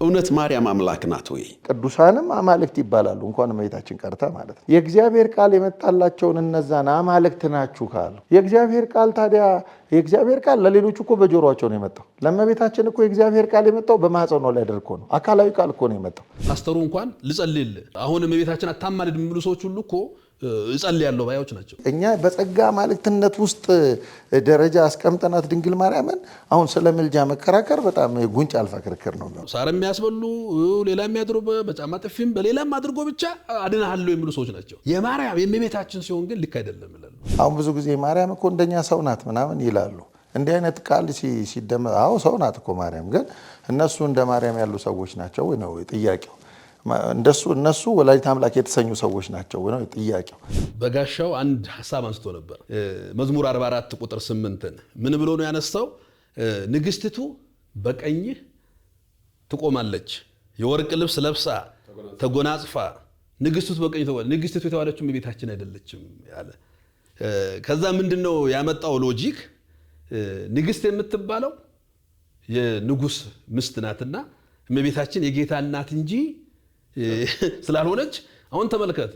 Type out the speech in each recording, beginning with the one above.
እውነት ማርያም አምላክ ናት ወይ? ቅዱሳንም አማልክት ይባላሉ እንኳን እመቤታችን ቀርታ ማለት ነው። የእግዚአብሔር ቃል የመጣላቸውን እነዛን አማልክት ናችሁ ካሉ የእግዚአብሔር ቃል ታዲያ የእግዚአብሔር ቃል ለሌሎቹ እኮ በጆሮአቸው ነው የመጣው። ለእመቤታችን እኮ የእግዚአብሔር ቃል የመጣው በማህፀኗ ላይ አድርጎ ነው። አካላዊ ቃል እኮ ነው የመጣው። ፓስተሩ እንኳን ልጸልይል አሁን እመቤታችን አታማልድ የሚሉ ሰዎች ሁሉ እኮ እጸልያለሁ ባዮች ናቸው። እኛ በጸጋ ማልክትነት ውስጥ ደረጃ አስቀምጠናት ድንግል ማርያምን አሁን ስለ ምልጃ መከራከር በጣም ጉንጭ አልፋ ክርክር ነው። ሳር የሚያስበሉ ሌላ የሚያድሩ በጫማ ጥፊም በሌላም አድርጎ ብቻ አድናለሁ የሚሉ ሰዎች ናቸው። የማርያም የእመቤታችን ሲሆን ግን ልክ አይደለም ይላሉ። አሁን ብዙ ጊዜ ማርያም እኮ እንደኛ ሰው ናት ምናምን ይላሉ። እንዲህ አይነት ቃል ሲደመ አዎ ሰው ናት እኮ ማርያም። ግን እነሱ እንደ ማርያም ያሉ ሰዎች ናቸው ወይ ነው ጥያቄው። እነሱ ወላዲተ አምላክ የተሰኙ ሰዎች ናቸው ነው ጥያቄው። በጋሻው አንድ ሐሳብ አንስቶ ነበር። መዝሙር 44 ቁጥር 8 ምን ብሎ ነው ያነሳው? ንግስቲቱ በቀኝህ ትቆማለች፣ የወርቅ ልብስ ለብሳ ተጎናጽፋ። ንግስቲቱ በቀኝ ትቆማለች። ንግስቲቱ የተባለችው እመቤታችን አይደለችም ያለ። ከዛ ምንድነው ያመጣው ሎጂክ? ንግስት የምትባለው የንጉስ ምስት ናትና እመቤታችን የጌታ እናት እንጂ ስላልሆነች አሁን ተመልከት፣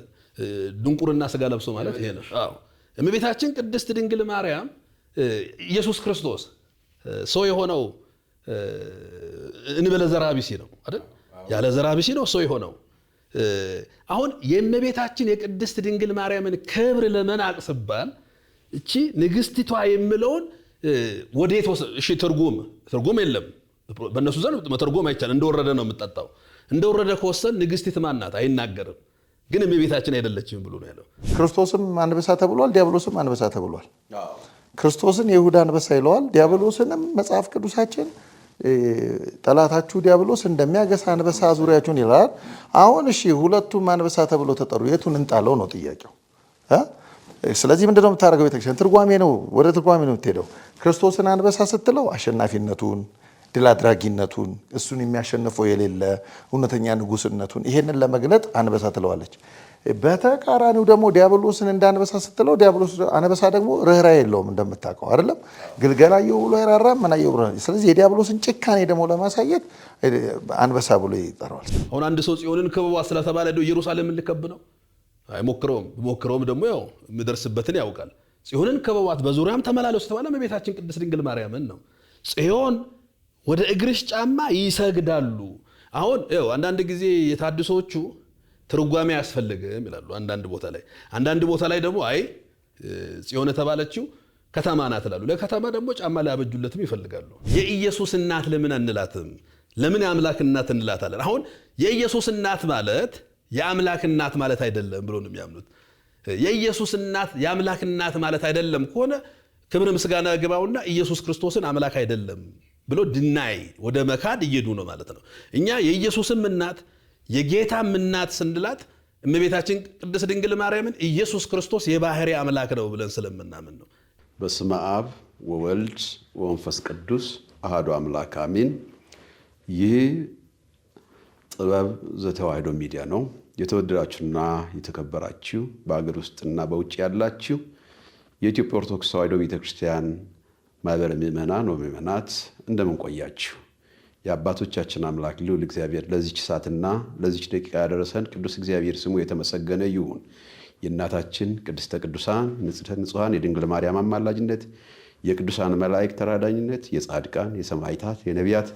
ድንቁርና ስጋ ለብሶ ማለት ይሄ ነው። አዎ እመቤታችን ቅድስት ድንግል ማርያም ኢየሱስ ክርስቶስ ሰው የሆነው እንበለ ዘራቢሲ ነው አይደል? ያለ ዘራቢሲ ነው ሰው የሆነው። አሁን የእመቤታችን የቅድስት ድንግል ማርያምን ክብር ለመናቅ ሲባል እቺ ንግስቲቷ የሚለውን ወዴት እሺ ትርጉም የለም በእነሱ ዘንድ መተርጎም አይቻልም። እንደወረደ ነው የምጠጣው። እንደወረደ ከወሰን ንግስቲት ማን ናት አይናገርም። ግን እመቤታችን አይደለችም ብሎ ነው ያለው። ክርስቶስም አንበሳ ተብሏል፣ ዲያብሎስም አንበሳ ተብሏል። ክርስቶስን የይሁዳ አንበሳ ይለዋል፣ ዲያብሎስንም መጽሐፍ ቅዱሳችን ጠላታችሁ ዲያብሎስ እንደሚያገሳ አንበሳ ዙሪያችሁን ይላል። አሁን እሺ ሁለቱም አንበሳ ተብሎ ተጠሩ፣ የቱን እንጣለው ነው ጥያቄው። ስለዚህ ምንድነው የምታደርገው? ቤተክርስቲያን ትርጓሜ ነው፣ ወደ ትርጓሜ ነው የምትሄደው። ክርስቶስን አንበሳ ስትለው አሸናፊነቱን ድል አድራጊነቱን እሱን የሚያሸንፈው የሌለ እውነተኛ ንጉስነቱን ይሄንን ለመግለጥ አንበሳ ትለዋለች። በተቃራኒው ደግሞ ዲያብሎስን እንደ አንበሳ ስትለው ዲያብሎስ አንበሳ ደግሞ ርህራሄ የለውም እንደምታውቀው አይደለም። ግልገላየው ብሎ ይራራም ምናየው ብሎ። ስለዚህ የዲያብሎስን ጭካኔ ደግሞ ለማሳየት አንበሳ ብሎ ይጠራዋል። አሁን አንድ ሰው ጽዮንን ከበባ ስለተባለ ነው ኢየሩሳሌምን ልከብ ነው አይሞክረውም ደግሞ ያው የሚደርስበትን ያውቃል። ጽዮንን ከበባት በዙሪያም ተመላለሱ ተባለ እመቤታችን ቅድስት ድንግል ማርያምን ነው። ጽዮን ወደ እግርሽ ጫማ ይሰግዳሉ። አሁን አንዳንድ ጊዜ የታድሶቹ ትርጓሜ ያስፈልግም ይላሉ አንዳንድ ቦታ ላይ ደግሞ አይ ጽዮን የተባለችው ከተማ ናት ይላሉ። ለከተማ ደግሞ ጫማ ሊያበጁለትም ይፈልጋሉ። የኢየሱስ እናት ለምን አንላትም? ለምን የአምላክ እናት እንላታለን? አሁን የኢየሱስ እናት ማለት የአምላክ እናት ማለት አይደለም ብሎ ነው የሚያምኑት። የኢየሱስ እናት የአምላክ እናት ማለት አይደለም ከሆነ ክብር ምስጋና ግባውና ኢየሱስ ክርስቶስን አምላክ አይደለም ብሎ ድናይ ወደ መካድ እየሄዱ ነው ማለት ነው። እኛ የኢየሱስም እናት የጌታም እናት ስንላት እመቤታችን ቅድስት ድንግል ማርያምን ኢየሱስ ክርስቶስ የባህሪ አምላክ ነው ብለን ስለምናምን ነው። በስመ አብ ወወልድ ወመንፈስ ቅዱስ አሐዱ አምላክ አሜን። ይህ ጥበብ ዘተዋሕዶ ሚዲያ ነው። የተወደዳችሁና የተከበራችሁ በአገር ውስጥና በውጭ ያላችሁ የኢትዮጵያ ኦርቶዶክስ ተዋሕዶ ቤተክርስቲያን ማህበረ ምእመናን ወምእመናት እንደምን ቆያችሁ? የአባቶቻችን አምላክ ልዑል እግዚአብሔር ለዚች ሰዓትና ለዚች ደቂቃ ያደረሰን ቅዱስ እግዚአብሔር ስሙ የተመሰገነ ይሁን። የእናታችን ቅድስተ ቅዱሳን ንጽሕተ ንጹሐን የድንግል ማርያም አማላጅነት፣ የቅዱሳን መላእክት ተራዳኝነት፣ የጻድቃን የሰማዕታት የነቢያት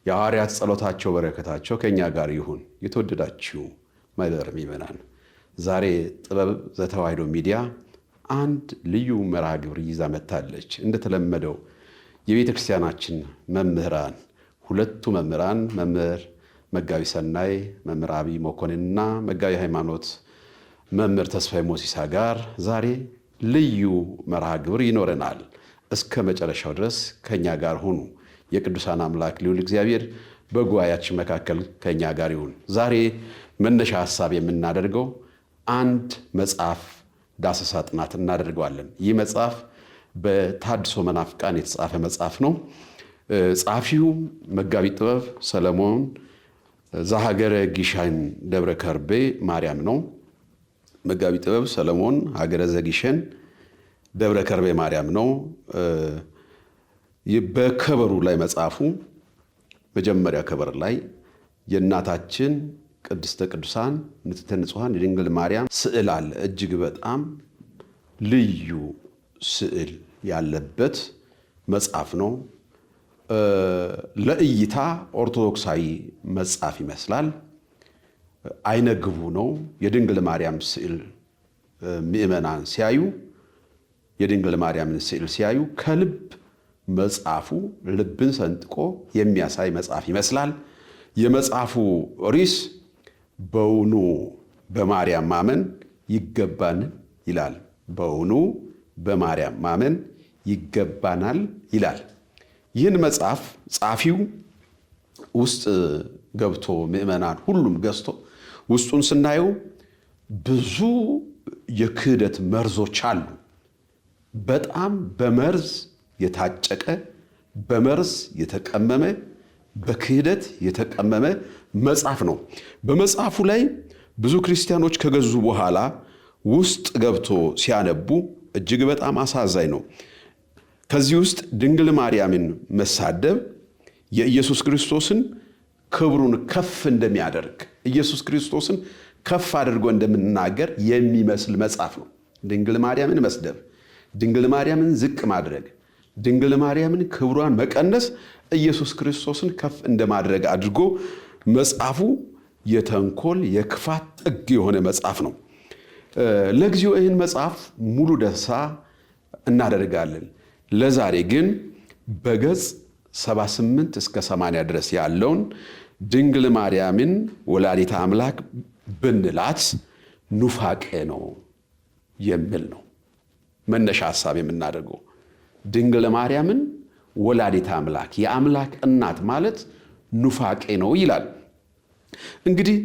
የሐዋርያት ጸሎታቸው በረከታቸው ከእኛ ጋር ይሁን። የተወደዳችሁ ማህበረ ምእመናን ዛሬ ጥበብ ዘተዋሕዶ ሚዲያ አንድ ልዩ መርሃ ግብር ይዛ መጥታለች። እንደተለመደው የቤተ ክርስቲያናችን መምህራን ሁለቱ መምህራን መምህር መጋቢ ሰናይ መምህር አብይ መኮንንና መጋቢ ሃይማኖት መምህር ተስፋዬ ሞሲሳ ጋር ዛሬ ልዩ መርሃ ግብር ይኖረናል። እስከ መጨረሻው ድረስ ከኛ ጋር ሁኑ። የቅዱሳን አምላክ ልዑል እግዚአብሔር በጉባኤያችን መካከል ከኛ ጋር ይሁን። ዛሬ መነሻ ሐሳብ የምናደርገው አንድ መጽሐፍ ዳሰሳ ጥናት እናደርገዋለን። ይህ መጽሐፍ በታድሶ መናፍቃን የተጻፈ መጽሐፍ ነው። ጸሐፊው መጋቢ ጥበብ ሰለሞን ዘሀገረ ጊሸን ደብረ ከርቤ ማርያም ነው። መጋቢ ጥበብ ሰለሞን ሀገረ ዘጊሸን ደብረ ከርቤ ማርያም ነው። በከበሩ ላይ መጽሐፉ መጀመሪያ ከበር ላይ የእናታችን ቅድስተ ቅዱሳን ንጽሕተ ንጹሐን የድንግል ማርያም ስዕል አለ። እጅግ በጣም ልዩ ስዕል ያለበት መጽሐፍ ነው። ለእይታ ኦርቶዶክሳዊ መጽሐፍ ይመስላል። አይነ ግቡ ነው። የድንግል ማርያም ስዕል ምእመናን ሲያዩ የድንግል ማርያምን ስዕል ሲያዩ ከልብ መጽሐፉ ልብን ሰንጥቆ የሚያሳይ መጽሐፍ ይመስላል። የመጽሐፉ ርዕስ በውኑ በማርያም ማመን ይገባን ይላል። በውኑ በማርያም ማመን ይገባናል ይላል። ይህን መጽሐፍ ጻፊው ውስጥ ገብቶ ምእመናን ሁሉም ገዝቶ ውስጡን ስናየው ብዙ የክህደት መርዞች አሉ። በጣም በመርዝ የታጨቀ በመርዝ የተቀመመ በክህደት የተቀመመ መጽሐፍ ነው። በመጽሐፉ ላይ ብዙ ክርስቲያኖች ከገዙ በኋላ ውስጥ ገብቶ ሲያነቡ እጅግ በጣም አሳዛኝ ነው። ከዚህ ውስጥ ድንግል ማርያምን መሳደብ የኢየሱስ ክርስቶስን ክብሩን ከፍ እንደሚያደርግ ኢየሱስ ክርስቶስን ከፍ አድርጎ እንደምናገር የሚመስል መጽሐፍ ነው። ድንግል ማርያምን መስደብ፣ ድንግል ማርያምን ዝቅ ማድረግ፣ ድንግል ማርያምን ክብሯን መቀነስ ኢየሱስ ክርስቶስን ከፍ እንደማድረግ አድርጎ መጽሐፉ የተንኮል የክፋት ጥግ የሆነ መጽሐፍ ነው። ለጊዜው ይህን መጽሐፍ ሙሉ ደሳ እናደርጋለን። ለዛሬ ግን በገጽ 78 እስከ 80 ድረስ ያለውን ድንግል ማርያምን ወላዲተ አምላክ ብንላት ኑፋቄ ነው የሚል ነው መነሻ ሐሳብ የምናደርገው። ድንግል ማርያምን ወላዲተ አምላክ የአምላክ እናት ማለት ኑፋቄ ነው ይላል። እንግዲህ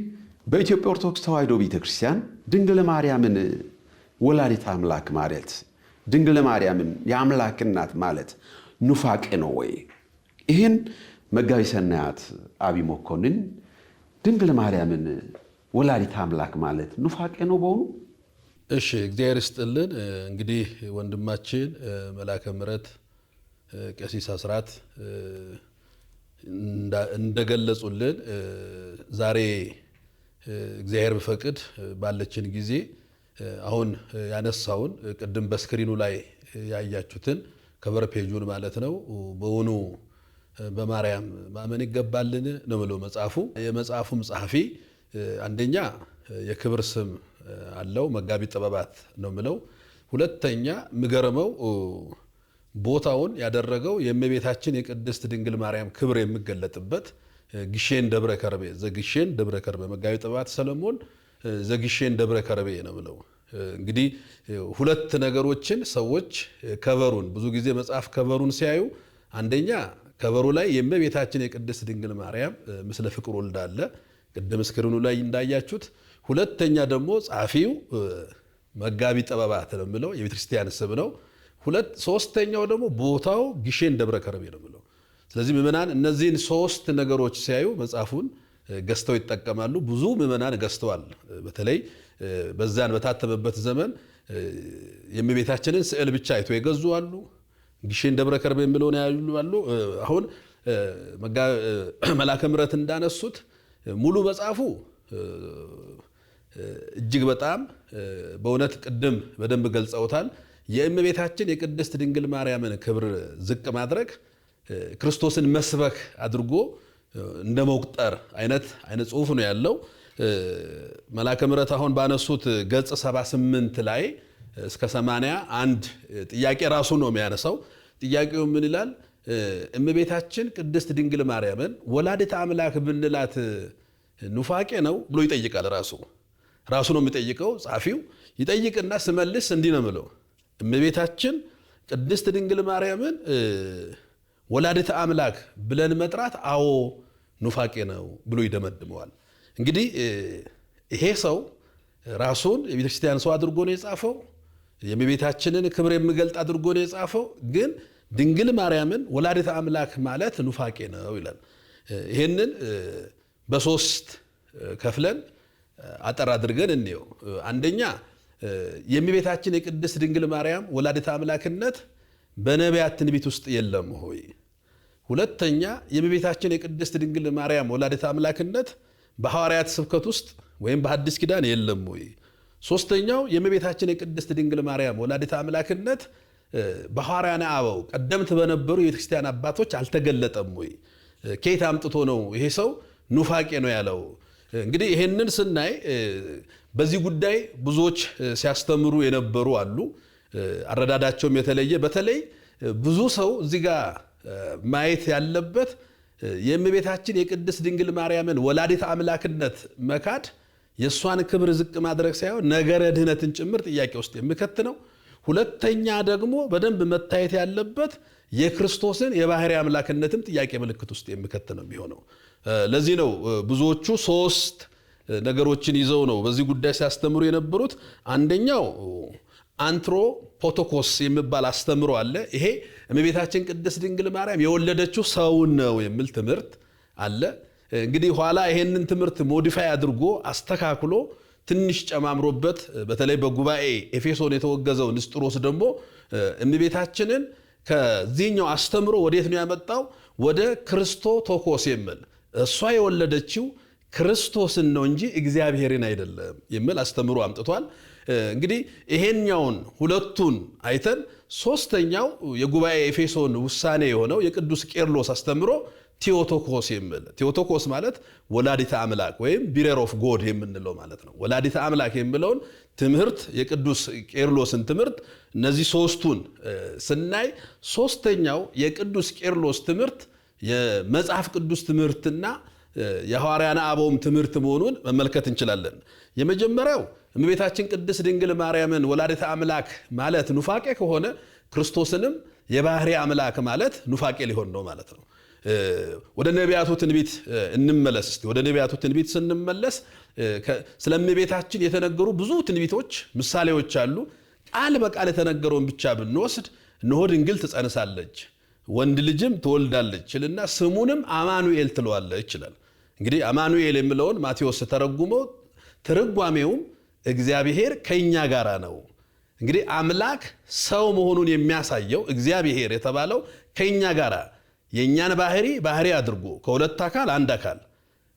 በኢትዮጵያ ኦርቶዶክስ ተዋሕዶ ቤተክርስቲያን ድንግል ማርያምን ወላዲተ አምላክ ማለት ድንግል ማርያምን የአምላክ እናት ማለት ኑፋቄ ነው ወይ? ይህን መጋቢ ሰናያት አብይ መኮንን ድንግል ማርያምን ወላዲተ አምላክ ማለት ኑፋቄ ነው በሆኑ? እሺ፣ እግዚአብሔር ይስጥልን። እንግዲህ ወንድማችን መላከ ምሕረት ቀሲስ አስራት እንደገለጹልን ዛሬ እግዚአብሔር ቢፈቅድ ባለችን ጊዜ አሁን ያነሳውን ቅድም በስክሪኑ ላይ ያያችሁትን ከቨር ፔጁን ማለት ነው በውኑ በማርያም ማመን ይገባልን ነው ብሎ መጽሐፉ። የመጽሐፉም ጸሐፊ አንደኛ የክብር ስም አለው መጋቢ ጥበባት ነው ብለው፣ ሁለተኛ ምገረመው ቦታውን ያደረገው የእመቤታችን የቅድስት ድንግል ማርያም ክብር የሚገለጥበት ግሼን ደብረ ከርቤ ዘግሼን ደብረ ከርቤ መጋቢ ጥበባት ሰለሞን ዘግሼን ደብረ ከርቤ ነው ብለው። እንግዲህ ሁለት ነገሮችን ሰዎች ከበሩን ብዙ ጊዜ መጽሐፍ ከበሩን ሲያዩ አንደኛ ከበሩ ላይ የእመቤታችን የቅድስት ድንግል ማርያም ምስለ ፍቁር ወልድ አለ ቅድም ስክሪኑ ላይ እንዳያችሁት። ሁለተኛ ደግሞ ጸሐፊው መጋቢ ጥበባት ነው ብለው የቤተክርስቲያን ስም ነው። ሶስተኛው ደግሞ ቦታው ግሼን ደብረ ከርቤ ነው ብለው። ስለዚህ ምዕመናን እነዚህን ሶስት ነገሮች ሲያዩ መጽሐፉን ገዝተው ይጠቀማሉ። ብዙ ምዕመናን ገዝተዋል። በተለይ በዛን በታተመበት ዘመን የእመቤታችንን ስዕል ብቻ አይቶ የገዙ አሉ። ግሼን ደብረ ከርቤ የሚለውን ያሉ አሉ። አሁን መላከ ምሕረት እንዳነሱት ሙሉ መጽሐፉ እጅግ በጣም በእውነት ቅድም በደንብ ገልጸውታል። የእመቤታችን የቅድስት ድንግል ማርያምን ክብር ዝቅ ማድረግ ክርስቶስን መስበክ አድርጎ እንደ መቁጠር አይነት ጽሑፍ ነው ያለው። መላከ ምሕረት አሁን ባነሱት ገጽ 78 ላይ እስከ 80 አንድ ጥያቄ ራሱ ነው የሚያነሳው። ጥያቄው ምን ይላል? እመቤታችን ቅድስት ድንግል ማርያምን ወላዲተ አምላክ ብንላት ኑፋቄ ነው ብሎ ይጠይቃል። ራሱ ነው የሚጠይቀው። ጻፊው ይጠይቅና ስመልስ እንዲህ ነው የምለው፣ እመቤታችን ቅድስት ድንግል ማርያምን ወላዲተ አምላክ ብለን መጥራት አዎ ኑፋቄ ነው ብሎ ይደመድመዋል። እንግዲህ ይሄ ሰው ራሱን የቤተክርስቲያን ሰው አድርጎ ነው የጻፈው። የእመቤታችንን ክብር የሚገልጥ አድርጎ ነው የጻፈው። ግን ድንግል ማርያምን ወላዲተ አምላክ ማለት ኑፋቄ ነው ይላል። ይህንን በሶስት ከፍለን አጠር አድርገን እንየው። አንደኛ የእመቤታችን የቅድስት ድንግል ማርያም ወላዲተ አምላክነት በነቢያት ትንቢት ውስጥ የለም ሆይ? ሁለተኛ የእመቤታችን የቅድስት ድንግል ማርያም ወላዲተ አምላክነት በሐዋርያት ስብከት ውስጥ ወይም በሐዲስ ኪዳን የለም ወይ? ሶስተኛው የእመቤታችን የቅድስት ድንግል ማርያም ወላዲተ አምላክነት በሐዋርያነ አበው ቀደምት በነበሩ የቤተክርስቲያን አባቶች አልተገለጠም ወይ? ከየት አምጥቶ ነው ይሄ ሰው ኑፋቄ ነው ያለው? እንግዲህ ይሄንን ስናይ በዚህ ጉዳይ ብዙዎች ሲያስተምሩ የነበሩ አሉ። አረዳዳቸውም የተለየ በተለይ ብዙ ሰው እዚህ ጋር ማየት ያለበት የእመቤታችን የቅድስት ድንግል ማርያምን ወላዲተ አምላክነት መካድ የእሷን ክብር ዝቅ ማድረግ ሳይሆን ነገረ ድህነትን ጭምር ጥያቄ ውስጥ የሚከት ነው። ሁለተኛ ደግሞ በደንብ መታየት ያለበት የክርስቶስን የባህሪ አምላክነትም ጥያቄ ምልክት ውስጥ የሚከት ነው የሚሆነው። ለዚህ ነው ብዙዎቹ ሶስት ነገሮችን ይዘው ነው በዚህ ጉዳይ ሲያስተምሩ የነበሩት። አንደኛው አንትሮፖቶኮስ የሚባል አስተምሮ አለ። ይሄ እመቤታችን ቅድስት ድንግል ማርያም የወለደችው ሰውን ነው የሚል ትምህርት አለ። እንግዲህ ኋላ ይሄንን ትምህርት ሞዲፋይ አድርጎ አስተካክሎ ትንሽ ጨማምሮበት በተለይ በጉባኤ ኤፌሶን የተወገዘው ንስጥሮስ ደግሞ እመቤታችንን ከዚህኛው አስተምሮ ወዴት ነው ያመጣው? ወደ ክርስቶቶኮስ የሚል እሷ የወለደችው ክርስቶስን ነው እንጂ እግዚአብሔርን አይደለም የሚል አስተምሮ አምጥቷል። እንግዲህ ይሄኛውን ሁለቱን አይተን ሶስተኛው የጉባኤ ኤፌሶን ውሳኔ የሆነው የቅዱስ ቄርሎስ አስተምሮ ቴዎቶኮስ የሚል ቴዎቶኮስ ማለት ወላዲተ አምላክ ወይም ቢረር ኦፍ ጎድ የምንለው ማለት ነው። ወላዲተ አምላክ የሚለውን ትምህርት የቅዱስ ቄርሎስን ትምህርት እነዚህ ሶስቱን ስናይ ሶስተኛው የቅዱስ ቄርሎስ ትምህርት የመጽሐፍ ቅዱስ ትምህርትና የሐዋርያነ አበውም ትምህርት መሆኑን መመልከት እንችላለን። የመጀመሪያው እመቤታችን ቅድስት ድንግል ማርያምን ወላዲተ አምላክ ማለት ኑፋቄ ከሆነ ክርስቶስንም የባህሪ አምላክ ማለት ኑፋቄ ሊሆን ነው ማለት ነው። ወደ ነቢያቱ ትንቢት እንመለስ። እስቲ ወደ ነቢያቱ ትንቢት ስንመለስ ስለ እመቤታችን የተነገሩ ብዙ ትንቢቶች ምሳሌዎች አሉ። ቃል በቃል የተነገረውን ብቻ ብንወስድ እነሆ ድንግል ትጸንሳለች ወንድ ልጅም ትወልዳለች ይልና ስሙንም አማኑኤል ትለዋለች ይችላል። እንግዲህ አማኑኤል የሚለውን ማቴዎስ ተረጉመው ትርጓሜውም እግዚአብሔር ከኛ ጋራ ነው። እንግዲህ አምላክ ሰው መሆኑን የሚያሳየው እግዚአብሔር የተባለው ከኛ ጋራ የኛን ባህሪ አድርጎ ከሁለት አካል አንድ አካል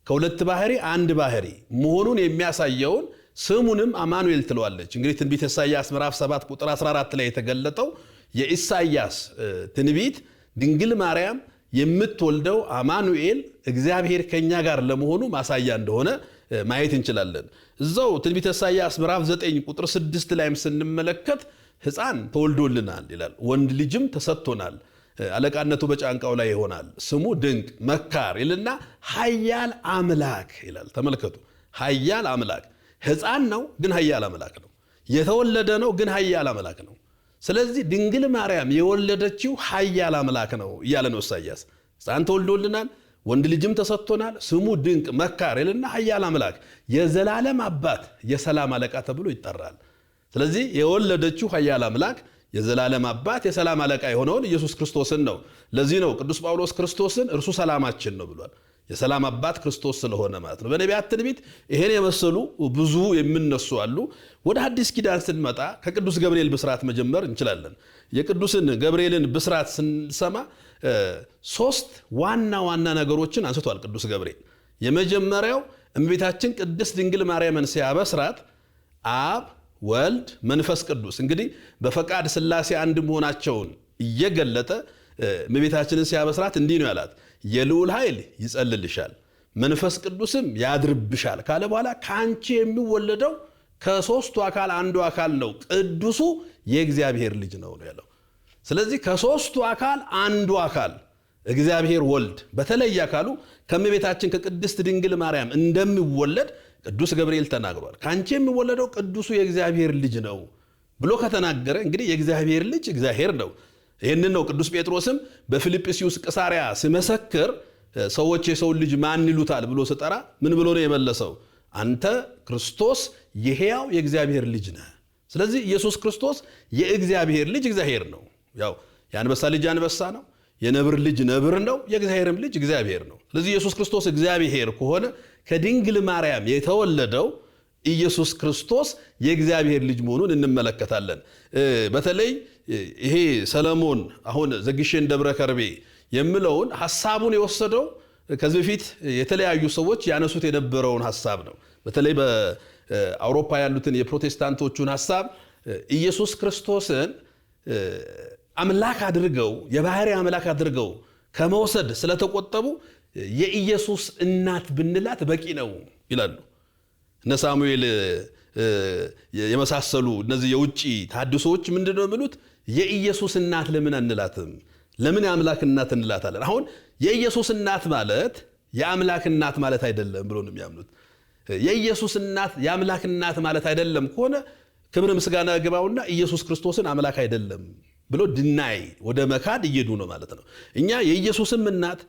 ከሁለት ባህሪ አንድ ባህሪ መሆኑን የሚያሳየውን ስሙንም አማኑኤል ትለዋለች። እንግዲህ ትንቢተ ኢሳይያስ ምዕራፍ 7 ቁጥር 14 ላይ የተገለጠው የኢሳይያስ ትንቢት ድንግል ማርያም የምትወልደው አማኑኤል እግዚአብሔር ከኛ ጋር ለመሆኑ ማሳያ እንደሆነ ማየት እንችላለን። እዛው ትንቢተ ኢሳይያስ ምዕራፍ 9 ቁጥር 6 ላይም ስንመለከት ሕፃን ተወልዶልናል ይላል፣ ወንድ ልጅም ተሰጥቶናል፣ አለቃነቱ በጫንቃው ላይ ይሆናል፣ ስሙ ድንቅ መካር ይልና ኃያል አምላክ ይላል። ተመልከቱ፣ ኃያል አምላክ ሕፃን ነው ግን ኃያል አምላክ ነው። የተወለደ ነው ግን ኃያል አምላክ ነው። ስለዚህ ድንግል ማርያም የወለደችው ኃያል አምላክ ነው እያለ ነው ኢሳይያስ። ሕፃን ተወልዶልናል፣ ወንድ ልጅም ተሰጥቶናል፣ ስሙ ድንቅ መካር ይልና ኃያል አምላክ የዘላለም አባት የሰላም አለቃ ተብሎ ይጠራል። ስለዚህ የወለደችው ኃያል አምላክ የዘላለም አባት የሰላም አለቃ የሆነውን ኢየሱስ ክርስቶስን ነው። ለዚህ ነው ቅዱስ ጳውሎስ ክርስቶስን እርሱ ሰላማችን ነው ብሏል። የሰላም አባት ክርስቶስ ስለሆነ ማለት ነው። በነቢያት ትንቢት ይሄን የመሰሉ ብዙ የሚነሱ አሉ። ወደ አዲስ ኪዳን ስንመጣ ከቅዱስ ገብርኤል ብስራት መጀመር እንችላለን። የቅዱስን ገብርኤልን ብስራት ስንሰማ ሶስት ዋና ዋና ነገሮችን አንስቷል ቅዱስ ገብርኤል። የመጀመሪያው እመቤታችን ቅድስት ድንግል ማርያምን ሲያበስራት አብ ወልድ መንፈስ ቅዱስ እንግዲህ በፈቃድ ሥላሴ አንድ መሆናቸውን እየገለጠ እመቤታችንን ሲያበስራት እንዲህ ነው ያላት፣ የልዑል ኃይል ይጸልልሻል መንፈስ ቅዱስም ያድርብሻል ካለ በኋላ ከአንቺ የሚወለደው ከሶስቱ አካል አንዱ አካል ነው፣ ቅዱሱ የእግዚአብሔር ልጅ ነው ያለው። ስለዚህ ከሶስቱ አካል አንዱ አካል እግዚአብሔር ወልድ በተለየ አካሉ ከእመቤታችን ከቅድስት ድንግል ማርያም እንደሚወለድ ቅዱስ ገብርኤል ተናግሯል። ከአንቺ የሚወለደው ቅዱሱ የእግዚአብሔር ልጅ ነው ብሎ ከተናገረ እንግዲህ የእግዚአብሔር ልጅ እግዚአብሔር ነው። ይህንን ነው ቅዱስ ጴጥሮስም በፊልጵስዩስ ቂሳርያ ሲመሰክር ሰዎች የሰውን ልጅ ማን ይሉታል ብሎ ሲጠራ ምን ብሎ ነው የመለሰው? አንተ ክርስቶስ የሕያው የእግዚአብሔር ልጅ ነህ። ስለዚህ ኢየሱስ ክርስቶስ የእግዚአብሔር ልጅ እግዚአብሔር ነው። ያው የአንበሳ ልጅ አንበሳ ነው፣ የነብር ልጅ ነብር ነው፣ የእግዚአብሔርም ልጅ እግዚአብሔር ነው። ስለዚህ ኢየሱስ ክርስቶስ እግዚአብሔር ከሆነ ከድንግል ማርያም የተወለደው ኢየሱስ ክርስቶስ የእግዚአብሔር ልጅ መሆኑን እንመለከታለን። በተለይ ይሄ ሰለሞን አሁን ዘግሼን ደብረ ከርቤ የሚለውን ሐሳቡን የወሰደው ከዚህ በፊት የተለያዩ ሰዎች ያነሱት የነበረውን ሐሳብ ነው። በተለይ በአውሮፓ ያሉትን የፕሮቴስታንቶቹን ሐሳብ ኢየሱስ ክርስቶስን አምላክ አድርገው የባህሪ አምላክ አድርገው ከመውሰድ ስለተቆጠቡ የኢየሱስ እናት ብንላት በቂ ነው ይላሉ። እነ ሳሙኤል የመሳሰሉ እነዚህ የውጪ ታድሶች ምንድነው የሚሉት? የኢየሱስ እናት ለምን አንላትም? ለምን የአምላክ እናት እንላታለን? አሁን የኢየሱስ እናት ማለት የአምላክ እናት ማለት አይደለም ብሎ ነው የሚያምኑት። የኢየሱስ እናት የአምላክ እናት ማለት አይደለም ከሆነ ክብር ምስጋና ግባውና ኢየሱስ ክርስቶስን አምላክ አይደለም ብሎ ድናይ ወደ መካድ እየሄዱ ነው ማለት ነው። እኛ የኢየሱስም እናት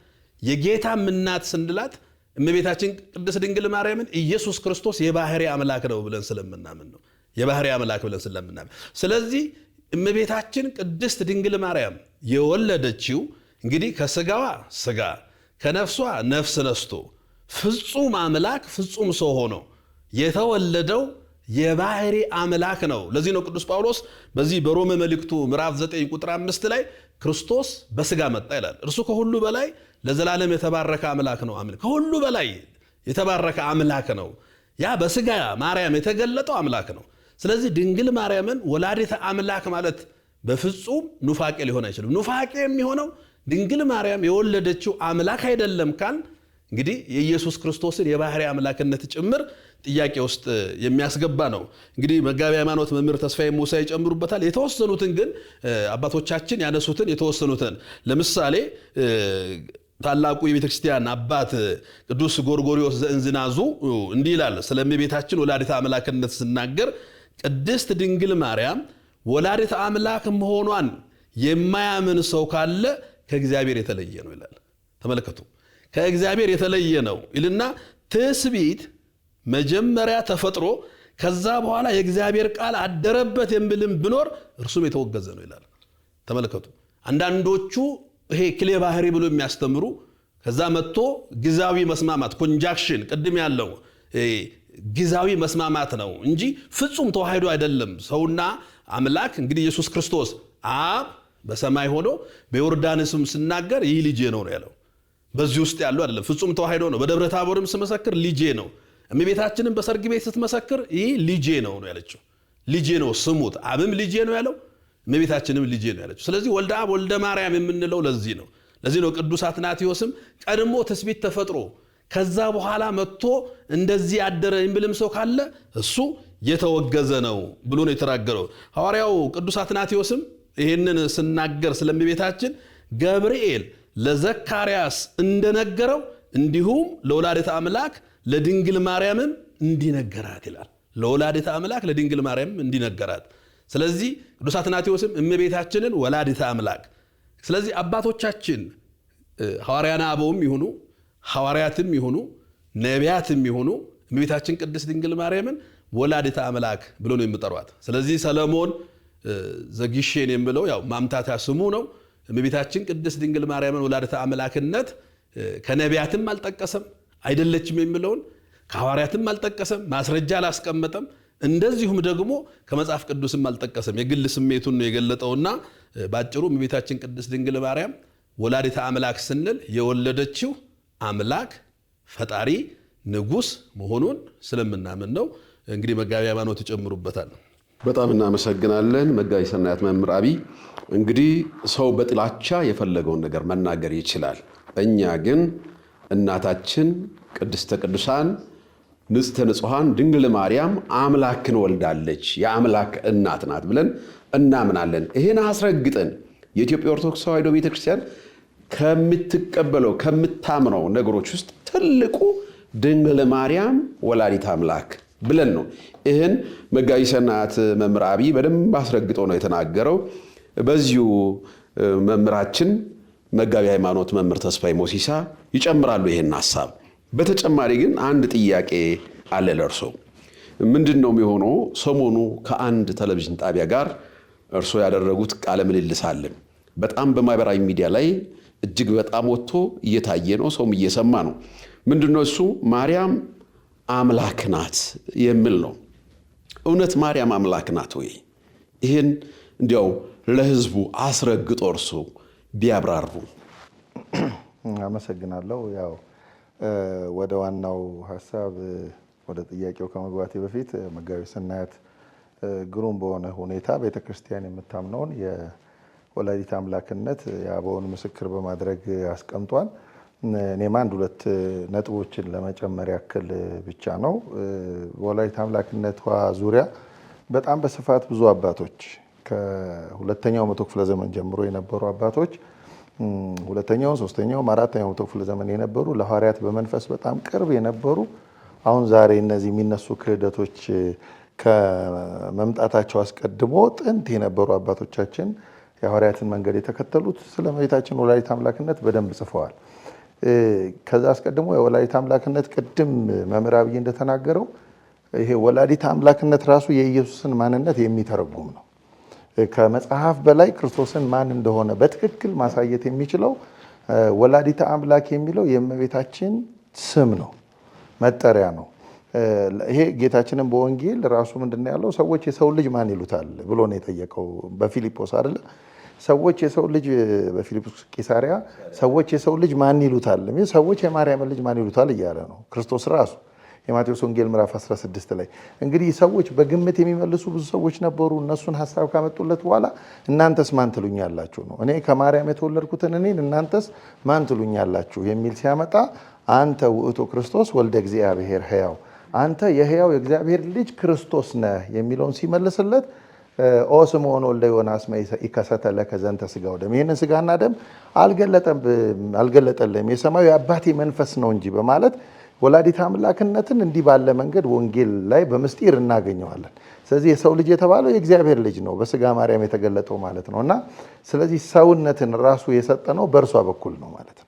የጌታም እናት ስንላት እመቤታችን ቅድስት ድንግል ማርያምን ኢየሱስ ክርስቶስ የባህሪ አምላክ ነው ብለን ስለምናምን ነው። የባህሪ አምላክ ብለን ስለምናምን ስለዚህ እመቤታችን ቅድስት ድንግል ማርያም የወለደችው እንግዲህ ከስጋዋ ስጋ ከነፍሷ ነፍስ ነስቶ ፍጹም አምላክ ፍጹም ሰው ሆኖ የተወለደው የባህሪ አምላክ ነው። ለዚህ ነው ቅዱስ ጳውሎስ በዚህ በሮሜ መልእክቱ ምዕራፍ 9 ቁጥር 5 ላይ ክርስቶስ በስጋ መጣ ይላል። እርሱ ከሁሉ በላይ ለዘላለም የተባረከ አምላክ ነው። ከሁሉ በላይ የተባረከ አምላክ ነው። ያ በስጋ ማርያም የተገለጠው አምላክ ነው። ስለዚህ ድንግል ማርያምን ወላዲተ አምላክ ማለት በፍጹም ኑፋቄ ሊሆን አይችልም። ኑፋቄ የሚሆነው ድንግል ማርያም የወለደችው አምላክ አይደለም ካል እንግዲህ የኢየሱስ ክርስቶስን የባህሪ አምላክነት ጭምር ጥያቄ ውስጥ የሚያስገባ ነው። እንግዲህ መጋቢ ሃይማኖት መምህር ተስፋዬ ሙሳ ይጨምሩበታል። የተወሰኑትን ግን አባቶቻችን ያነሱትን የተወሰኑትን ለምሳሌ ታላቁ የቤተክርስቲያን አባት ቅዱስ ጎርጎርዮስ ዘእንዝናዙ እንዲህ ይላል ስለ እመቤታችን ወላዲተ አምላክነት ሲናገር ቅድስት ድንግል ማርያም ወላዲተ አምላክ መሆኗን የማያምን ሰው ካለ ከእግዚአብሔር የተለየ ነው ይላል። ተመልከቱ፣ ከእግዚአብሔር የተለየ ነው ይልና ትስብእት መጀመሪያ ተፈጥሮ ከዛ በኋላ የእግዚአብሔር ቃል አደረበት የሚልም ቢኖር እርሱም የተወገዘ ነው ይላል። ተመልከቱ፣ አንዳንዶቹ ይሄ ክሌ ባህሪ ብሎ የሚያስተምሩ ከዛ መጥቶ ግዛዊ መስማማት ኮንጃክሽን ቅድም ያለው ግዛዊ መስማማት ነው እንጂ ፍጹም ተዋህዶ አይደለም። ሰውና አምላክ እንግዲህ ኢየሱስ ክርስቶስ አብ በሰማይ ሆኖ በዮርዳኖስም ሲናገር ይህ ልጄ ነው ያለው። በዚህ ውስጥ ያለው አይደለም፣ ፍጹም ተዋህዶ ነው። በደብረ ታቦርም ሲመሰክር ልጄ ነው። እመቤታችንን በሰርግ ቤት ስትመሰክር ይህ ልጄ ነው ያለችው። ልጄ ነው ስሙት። አብም ልጄ ነው ያለው፣ እመቤታችንም ልጄ ነው ያለችው። ስለዚህ ወልደ አብ ወልደ ማርያም የምንለው ለዚህ ነው። ለዚህ ነው ቅዱስ አትናቴዎስም ቀድሞ ትስብእት ተፈጥሮ ከዛ በኋላ መጥቶ እንደዚህ ያደረ የሚልም ሰው ካለ እሱ የተወገዘ ነው ብሎ ነው የተናገረው። ሐዋርያው ቅዱስ አትናቴዎስም ይሄንን ሲናገር ስለእመቤታችን ገብርኤል ለዘካርያስ እንደነገረው እንዲሁም ለወላዲተ አምላክ ለድንግል ማርያምም እንዲነገራት ይላል። ለወላዲተ አምላክ ለድንግል ማርያም እንዲነገራት። ስለዚህ ቅዱስ አትናቴዎስም እመቤታችንን ወላዲተ አምላክ። ስለዚህ አባቶቻችን ሐዋርያና አበውም ይሁኑ ሐዋርያትም ይሁኑ ነቢያትም ይሁኑ እመቤታችን ቅድስት ድንግል ማርያምን ወላዲተ አምላክ ብሎ ነው የሚጠሯት። ስለዚህ ሰለሞን ዘጊሼን የሚለው ያው ማምታታ ስሙ ነው። እመቤታችን ቅድስት ድንግል ማርያምን ወላዲተ አምላክነት ከነቢያትም አልጠቀሰም አይደለችም የሚለውን ከሐዋርያትም አልጠቀሰም፣ ማስረጃ አላስቀመጠም። እንደዚሁም ደግሞ ከመጽሐፍ ቅዱስም አልጠቀሰም። የግል ስሜቱን ነው የገለጠውና ባጭሩ እመቤታችን ቅድስት ድንግል ማርያም ወላዲተ አምላክ ስንል የወለደችው አምላክ ፈጣሪ ንጉስ መሆኑን ስለምናምን ነው። እንግዲህ መጋቢ ሃይማኖት ይጨምሩበታል። በጣም እናመሰግናለን መጋቢ ሰናያት መምህር አብይ። እንግዲህ ሰው በጥላቻ የፈለገውን ነገር መናገር ይችላል። እኛ ግን እናታችን ቅድስተ ቅዱሳን ንጽሕተ ንጹሐን ድንግል ማርያም አምላክን ወልዳለች፣ የአምላክ እናት ናት ብለን እናምናለን። ይሄን አስረግጠን የኢትዮጵያ ኦርቶዶክስ ተዋሕዶ ቤተክርስቲያን ከምትቀበለው ከምታምነው ነገሮች ውስጥ ትልቁ ድንግል ማርያም ወላዲተ አምላክ ብለን ነው። ይህን መጋቢ ሰናያት መምህር አብይ በደንብ አስረግጦ ነው የተናገረው። በዚሁ መምህራችን መጋቢ ሃይማኖት መምህር ተስፋዬ ሞሲሳ ይጨምራሉ ይሄን ሐሳብ። በተጨማሪ ግን አንድ ጥያቄ አለ ለእርሶ። ምንድነው የሚሆነው? ሰሞኑ ከአንድ ቴሌቪዥን ጣቢያ ጋር እርሶ ያደረጉት ቃለ ምልልስ አለ። በጣም በማህበራዊ ሚዲያ ላይ እጅግ በጣም ወጥቶ እየታየ ነው፣ ሰውም እየሰማ ነው። ምንድነው እሱ? ማርያም አምላክ ናት የሚል ነው። እውነት ማርያም አምላክ ናት ወይ? ይህን እንዲያው ለህዝቡ አስረግጦ እርሶ ቢያብራሩ። አመሰግናለሁ። ያው ወደ ዋናው ሀሳብ ወደ ጥያቄው ከመግባቴ በፊት መጋቢ ስናያት ግሩም በሆነ ሁኔታ ቤተክርስቲያን የምታምነውን የወላዲት አምላክነት የአበውን ምስክር በማድረግ አስቀምጧል። እኔም አንድ ሁለት ነጥቦችን ለመጨመር ያክል ብቻ ነው። በወላዲት አምላክነቷ ዙሪያ በጣም በስፋት ብዙ አባቶች ከሁለተኛው መቶ ክፍለ ዘመን ጀምሮ የነበሩ አባቶች ሁለተኛው፣ ሶስተኛው፣ አራተኛው መቶ ክፍለ ዘመን የነበሩ ለሐዋርያት በመንፈስ በጣም ቅርብ የነበሩ አሁን ዛሬ እነዚህ የሚነሱ ክህደቶች ከመምጣታቸው አስቀድሞ ጥንት የነበሩ አባቶቻችን የሐዋርያትን መንገድ የተከተሉት ስለ እመቤታችን ወላዲት አምላክነት በደንብ ጽፈዋል። ከዛ አስቀድሞ የወላዲት አምላክነት ቅድም መምህር አብይ እንደተናገረው ይሄ ወላዲት አምላክነት ራሱ የኢየሱስን ማንነት የሚተረጉም ነው። ከመጽሐፍ በላይ ክርስቶስን ማን እንደሆነ በትክክል ማሳየት የሚችለው ወላዲተ አምላክ የሚለው የእመቤታችን ስም ነው፣ መጠሪያ ነው። ይሄ ጌታችንን በወንጌል ራሱ ምንድነው ያለው? ሰዎች የሰው ልጅ ማን ይሉታል ብሎ ነው የጠየቀው በፊልጶስ አይደለ? ሰዎች የሰው ልጅ በፊልጶስ ቂሳሪያ ሰዎች የሰው ልጅ ማን ይሉታል? ሰዎች የማርያምን ልጅ ማን ይሉታል እያለ ነው ክርስቶስ ራሱ የማቴዎስ ወንጌል ምዕራፍ 16 ላይ። እንግዲህ ሰዎች በግምት የሚመልሱ ብዙ ሰዎች ነበሩ። እነሱን ሀሳብ ካመጡለት በኋላ እናንተስ ማን ትሉኛላችሁ ነው። እኔ ከማርያም የተወለድኩትን እኔን እናንተስ ማን ትሉኛላችሁ የሚል ሲያመጣ አንተ ውእቱ ክርስቶስ ወልደ እግዚአብሔር ሕያው፣ አንተ የሕያው የእግዚአብሔር ልጅ ክርስቶስ ነህ የሚለውን ሲመልስለት ኦ ስምዖን ወልደ ዮናስ ኢከሰተ ለከ ዘንተ ሥጋ ወደም፣ ይህንን ሥጋና ደም አልገለጠልህም የሰማዩ የአባቴ መንፈስ ነው እንጂ በማለት ወላዲት አምላክነትን እንዲህ ባለ መንገድ ወንጌል ላይ በምስጢር እናገኘዋለን። ስለዚህ የሰው ልጅ የተባለው የእግዚአብሔር ልጅ ነው፣ በሥጋ ማርያም የተገለጠው ማለት ነው። እና ስለዚህ ሰውነትን ራሱ የሰጠነው በእርሷ በኩል ነው ማለት ነው።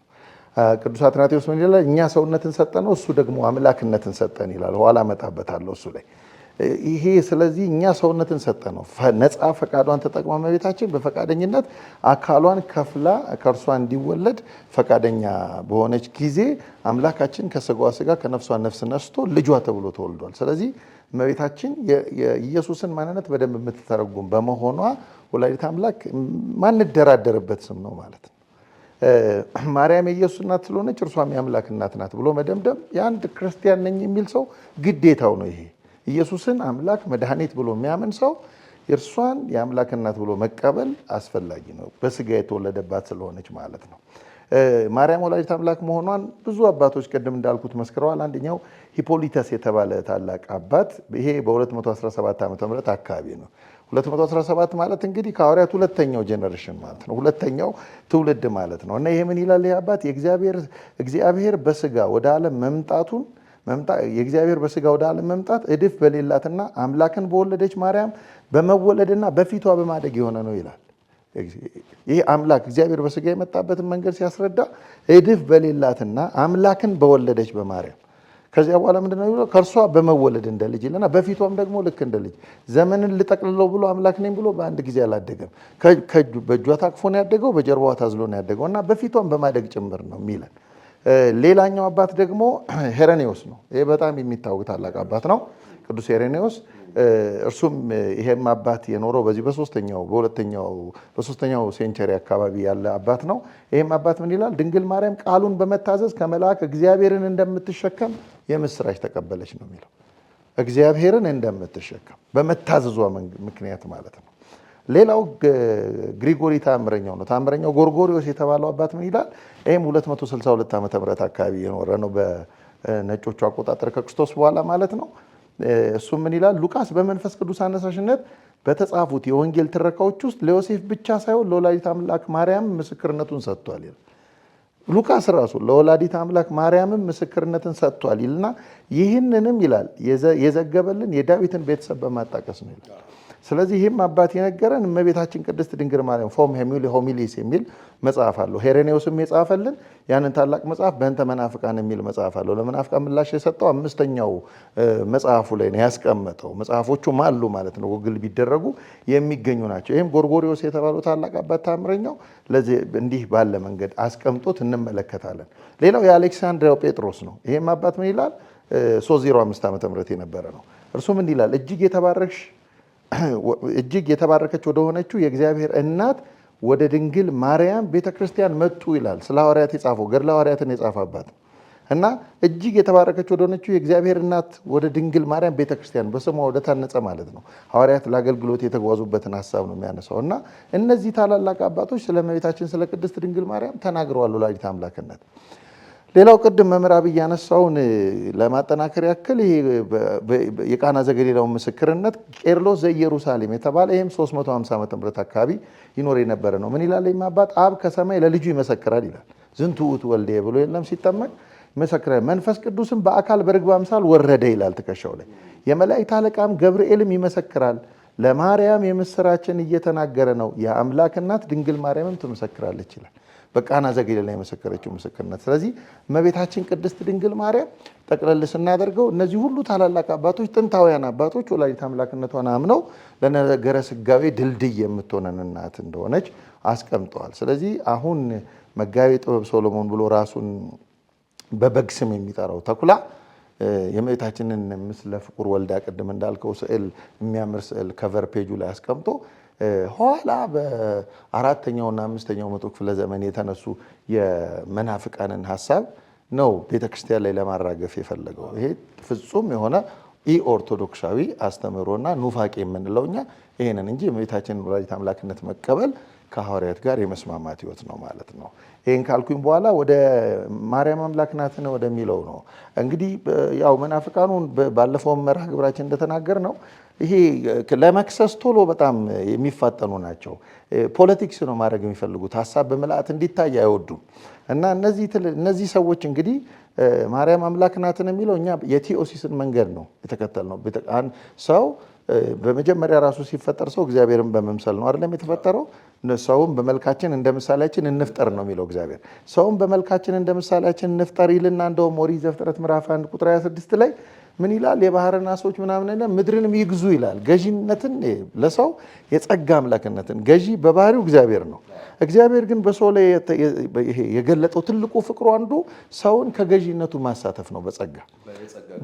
ቅዱስ አትናቴዎስ ምን ይላል? እኛ ሰውነትን ሰጠነው፣ እሱ ደግሞ አምላክነትን ሰጠን ይላል። ኋላ እመጣበታለሁ እሱ ላይ ይሄ። ስለዚህ እኛ ሰውነትን ሰጠነው፣ ነፃ ፈቃዷን ተጠቅማ እመቤታችን በፈቃደኝነት አካሏን ከፍላ ከእርሷ እንዲወለድ ፈቃደኛ በሆነች ጊዜ አምላካችን ከሥጋዋ ሥጋ ከነፍሷ ነፍስ ነስቶ ልጇ ተብሎ ተወልዷል። ስለዚህ እመቤታችን የኢየሱስን ማንነት በደንብ የምትተረጉም በመሆኗ ወላዲት አምላክ ማንደራደርበት ስም ነው ማለት ነው። ማርያም የኢየሱስ እናት ስለሆነች እርሷም የአምላክ እናት ናት ብሎ መደምደም የአንድ ክርስቲያን ነኝ የሚል ሰው ግዴታው ነው። ይሄ ኢየሱስን አምላክ መድኃኒት ብሎ የሚያምን ሰው እርሷን የአምላክ እናት ብሎ መቀበል አስፈላጊ ነው፣ በሥጋ የተወለደባት ስለሆነች ማለት ነው። ማርያም ወላዲት አምላክ መሆኗን ብዙ አባቶች ቅድም እንዳልኩት መስክረዋል። አንደኛው ሂፖሊተስ የተባለ ታላቅ አባት ይሄ በ217 ዓ.ም አካባቢ ነው። 217 ማለት እንግዲህ ከሐዋርያት ሁለተኛው ጄኔሬሽን ማለት ነው፣ ሁለተኛው ትውልድ ማለት ነው። እና ይሄ ምን ይላል? ይህ አባት እግዚአብሔር በሥጋ ወደ ዓለም የእግዚአብሔር በሥጋ ወደ ዓለም መምጣት እድፍ በሌላትና አምላክን በወለደች ማርያም በመወለድና በፊቷ በማደግ የሆነ ነው ይላል። ይህ አምላክ እግዚአብሔር በሥጋ የመጣበትን መንገድ ሲያስረዳ እድፍ በሌላትና አምላክን በወለደች በማርያም ከዚያ በኋላ ምንድነው የሚለው? ከእርሷ በመወለድ እንደ ልጅ ይለና በፊቷም ደግሞ ልክ እንደ ልጅ ዘመንን ልጠቅልለው ብሎ አምላክ ነኝ ብሎ በአንድ ጊዜ አላደገም። በእጇ ታቅፎ ነው ያደገው፣ በጀርባዋ ታዝሎ ነው ያደገው እና በፊቷም በማደግ ጭምር ነው የሚለን። ሌላኛው አባት ደግሞ ሄሬኔዎስ ነው። ይሄ በጣም የሚታወቅ ታላቅ አባት ነው፣ ቅዱስ ሄሬኔዎስ። እርሱም ይሄም አባት የኖረው በዚህ በሶስተኛው ሴንቸሪ አካባቢ ያለ አባት ነው። ይሄም አባት ምን ይላል? ድንግል ማርያም ቃሉን በመታዘዝ ከመልአክ እግዚአብሔርን እንደምትሸከም የምስራች ተቀበለች ነው የሚለው። እግዚአብሔርን እንደምትሸከም በመታዘዟ ምክንያት ማለት ነው። ሌላው ግሪጎሪ ታምረኛው ነው። ታምረኛው ጎርጎሪዎስ የተባለው አባት ምን ይላል? ይህም 262 ዓ.ም አካባቢ የኖረ ነው፣ በነጮቹ አቆጣጠር ከክርስቶስ በኋላ ማለት ነው። እሱም ምን ይላል? ሉቃስ በመንፈስ ቅዱስ አነሳሽነት በተጻፉት የወንጌል ትረካዎች ውስጥ ለዮሴፍ ብቻ ሳይሆን ለወላዲት አምላክ ማርያም ምስክርነቱን ሰጥቷል ይላል። ሉቃስ ራሱ ለወላዲት አምላክ ማርያምም ምስክርነትን ሰጥቷል ይልና ይህንንም ይላል የዘገበልን የዳዊትን ቤተሰብ በማጣቀስ ነው ይላል። ስለዚህ ይህም አባት የነገረን እመቤታችን ቅድስት ድንግል ማርያም ፎም ሆሚሊስ የሚል መጽሐፍ አለው። ሄሬኔዎስም የጻፈልን ያንን ታላቅ መጽሐፍ በእንተ መናፍቃን የሚል መጽሐፍ አለው። ለመናፍቃን ምላሽ የሰጠው 5ኛው መጽሐፉ ላይ ነው ያስቀመጠው። መጽሐፎቹም አሉ ማለት ነው፣ ጎግል ቢደረጉ የሚገኙ ናቸው። ይህም ጎርጎሪዎስ የተባለው ታላቅ አባት ታምረኛው ለዚህ እንዲህ ባለ መንገድ አስቀምጦት እንመለከታለን። ሌላው የአሌክሳንድሪያው ጴጥሮስ ነው። ይህም አባት ምን ይላል? 305 ዓ.ም የነበረ ነው። እርሱም እንዲህ ይላል እጅግ የተባረከች ወደ ሆነችው የእግዚአብሔር እናት ወደ ድንግል ማርያም ቤተክርስቲያን መጡ ይላል። ስለ ሐዋርያት የጻፈው ገድለ ሐዋርያትን የጻፈባት እና እጅግ የተባረከች ወደሆነችው የእግዚአብሔር እናት ወደ ድንግል ማርያም ቤተክርስቲያን በስሟ ወደ ታነጸ ማለት ነው ሐዋርያት ለአገልግሎት የተጓዙበትን ሀሳብ ነው የሚያነሳው። እና እነዚህ ታላላቅ አባቶች ስለ እመቤታችን ስለ ቅድስት ድንግል ማርያም ተናግረዋል ወላዲተ አምላክነት። ሌላው ቅድም መምህር አብይ ያነሳውን ለማጠናከር ያክል ይሄ የቃና ዘገሊላውን ምስክርነት ቄርሎስ ዘኢየሩሳሌም የተባለ ይህም 350 ዓመተ ምህረት አካባቢ ይኖር የነበረ ነው። ምን ይላል? አባት አብ ከሰማይ ለልጁ ይመሰክራል ይላል። ዝንቱ ውእቱ ወልዴ ብሎ የለም ሲጠመቅ ይመሰክራል። መንፈስ ቅዱስም በአካል በርግብ አምሳል ወረደ ይላል ትከሻው ላይ። የመላእክት አለቃም ገብርኤልም ይመሰክራል። ለማርያም የምስራችን እየተናገረ ነው። የአምላክ እናት ድንግል ማርያምም ትመሰክራለች ይላል። በቃና ዘገሊላ የመሰከረችው ምስክርነት። ስለዚህ እመቤታችን ቅድስት ድንግል ማርያም ጠቅለል ስናደርገው እነዚህ ሁሉ ታላላቅ አባቶች ጥንታውያን አባቶች ወላዲተ አምላክነቷን አምነው ለነገረ ስጋዌ ድልድይ የምትሆነን እናት እንደሆነች አስቀምጠዋል። ስለዚህ አሁን መጋቤ ጥበብ ሶሎሞን ብሎ ራሱን በበግ ስም የሚጠራው ተኩላ የእመቤታችንን ምስለ ፍቁር ወልዳ ቅድም እንዳልከው ስዕል የሚያምር ስዕል ከቨር ፔጁ ላይ አስቀምጦ ኋላ በ4ኛውና 5ኛው መቶ ክፍለ ዘመን የተነሱ የመናፍቃንን ሀሳብ ነው ቤተክርስቲያን ላይ ለማራገፍ የፈለገው። ይሄ ፍጹም የሆነ ኢኦርቶዶክሳዊ አስተምህሮና ኑፋቄ የምንለው እኛ ይሄንን እንጂ የእመቤታችንን ወላዲተ አምላክነት መቀበል ከሐዋርያት ጋር የመስማማት ህይወት ነው ማለት ነው። ይህን ካልኩኝ በኋላ ወደ ማርያም አምላክ ናትን ወደሚለው ነው። እንግዲህ ያው መናፍቃኑን ባለፈው መርሃ ግብራችን እንደተናገር ነው ይሄ ለመክሰስ ቶሎ በጣም የሚፋጠኑ ናቸው። ፖለቲክስ ነው ማድረግ የሚፈልጉት፣ ሀሳብ በምልአት እንዲታይ አይወዱም። እና እነዚህ ሰዎች እንግዲህ ማርያም አምላክ ናትን የሚለው እኛ የቲኦሲስን መንገድ ነው የተከተልነው። ሰው በመጀመሪያ ራሱ ሲፈጠር ሰው እግዚአብሔርን በመምሰል ነው አይደለም የተፈጠረው። ሰውን በመልካችን እንደ ምሳሌያችን እንፍጠር ነው የሚለው እግዚአብሔር። ሰውን በመልካችን እንደ ምሳሌያችን እንፍጠር ይልና እንደውም ኦሪት ዘፍጥረት ምዕራፍ 1 ቁጥር 26 ላይ ምን ይላል? የባህርን ዓሦች ምናምን ምድርንም ይግዙ ይላል። ገዢነትን ለሰው የጸጋ አምላክነትን ገዢ በባህሪው እግዚአብሔር ነው። እግዚአብሔር ግን በሰው ላይ የገለጠው ትልቁ ፍቅሩ አንዱ ሰውን ከገዢነቱ ማሳተፍ ነው።